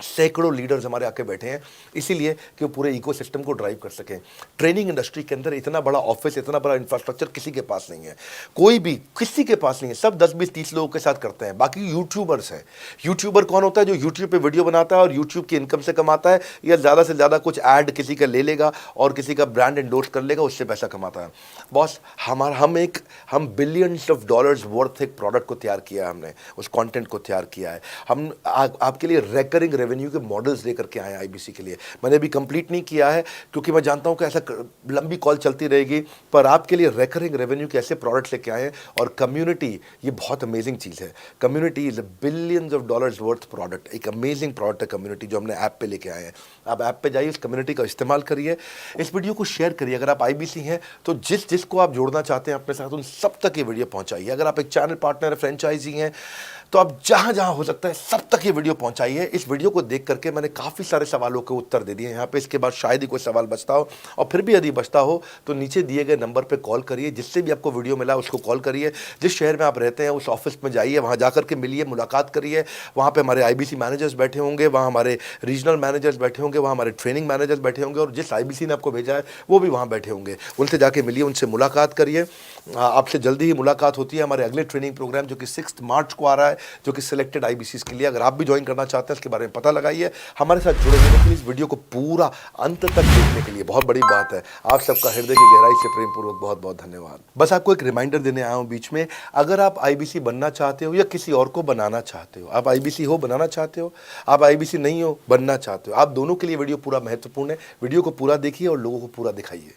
सैकड़ों लीडर्स हमारे आके बैठे हैं, इसीलिए कि वो पूरे इकोसिस्टम को ड्राइव कर सकें। ट्रेनिंग इंडस्ट्री के अंदर इतना बड़ा ऑफिस, इतना बड़ा इंफ्रास्ट्रक्चर किसी के पास नहीं है, कोई भी किसी के पास नहीं है। सब 10-20-30 लोगों के साथ करते हैं। बाकी यूट्यूबर्स हैं। यूट्यूबर कौन होता है? जो यूट्यूब पे वीडियो बनाता है और यूट्यूब की इनकम से कमाता है, या ज़्यादा से ज़्यादा कुछ ऐड किसी का ले लेगा और किसी का ब्रांड एंडोर्स कर लेगा, उससे पैसा कमाता है। बॉस, हम बिलियंस ऑफ डॉलर्स वर्थ एक प्रोडक्ट को तैयार किया है, हमने उस कंटेंट को तैयार किया है। हम आपके लिए रेकरिंग रेवेन्यू के मॉडल्स लेकर के आए हैं IBC के लिए। मैंने अभी कंप्लीट नहीं किया है क्योंकि मैं जानता हूं कि ऐसा लंबी कॉल चलती रहेगी, पर आपके लिए रेकरिंग रेवेन्यू के ऐसे प्रोडक्ट्स लेके आए हैं। और कम्युनिटी, ये बहुत अमेजिंग चीज़ है। Community is a billions of dollars worth product. एक अमेजिंग प्रोडक्ट है कम्युनिटी, जो हमने ऐप पे लेके आए हैं। आप ऐप पे जाइए, उस कम्युनिटी का इस्तेमाल करिए, इस वीडियो को शेयर करिए। अगर आप IBC हैं तो जिसको आप जोड़ना चाहते हैं अपने साथ, उन सब तक ये वीडियो पहुंचाइए। अगर आप एक चैनल पार्टनर, फ्रेंचाइजी हैं, तो आप जहां जहां हो सकता है सब तक ये वीडियो पहुंचाइए। इस वीडियो को देख करके मैंने काफ़ी सारे सवालों के उत्तर दे दिए यहाँ पे। इसके बाद शायद ही कोई सवाल बचता हो, और फिर भी यदि बचता हो तो नीचे दिए गए नंबर पे कॉल करिए। जिससे भी आपको वीडियो मिला उसको कॉल करिए। जिस शहर में आप रहते हैं उस ऑफिस में जाइए, वहाँ जा करके मिलिए, मुलाकात करिए। वहाँ पर हमारे IBC मैनेजर्स बैठे होंगे, वहाँ हमारे रीजनल मैनेजर्स बैठे होंगे, वहाँ हमारे ट्रेनिंग मैनेजर्स बैठे होंगे, और जिस IBC ने आपको भेजा है वो भी वहाँ बैठे होंगे। उनसे जाके मिलिए, उनसे मुलाकात करिए। आपसे जल्दी ही मुलाकात होती है। हमारे अगले ट्रेनिंग प्रोग्राम जो कि 6 मार्च को आ रहा है, जो कि सिलेक्टेड IBCs के लिए, अगर आप भी ज्वाइन करना चाहते हैं इसके बारे में पता लगाइए। हमारे साथ जुड़े रहने के लिए, इस वीडियो को पूरा अंत तक देखने के लिए बहुत बड़ी बात है। आप सबका हृदय की गहराई से प्रेम पूर्वक बहुत बहुत धन्यवाद। बस आपको एक रिमाइंडर देने आया हूँ बीच में, अगर आप IBC बनना चाहते हो या किसी और को बनाना चाहते हो, आप IBC हो, बनाना चाहते हो, आप IBC नहीं हो, बनना चाहते हो, आप दोनों के लिए वीडियो पूरा महत्वपूर्ण है। वीडियो को पूरा देखिए और लोगों को पूरा दिखाइए।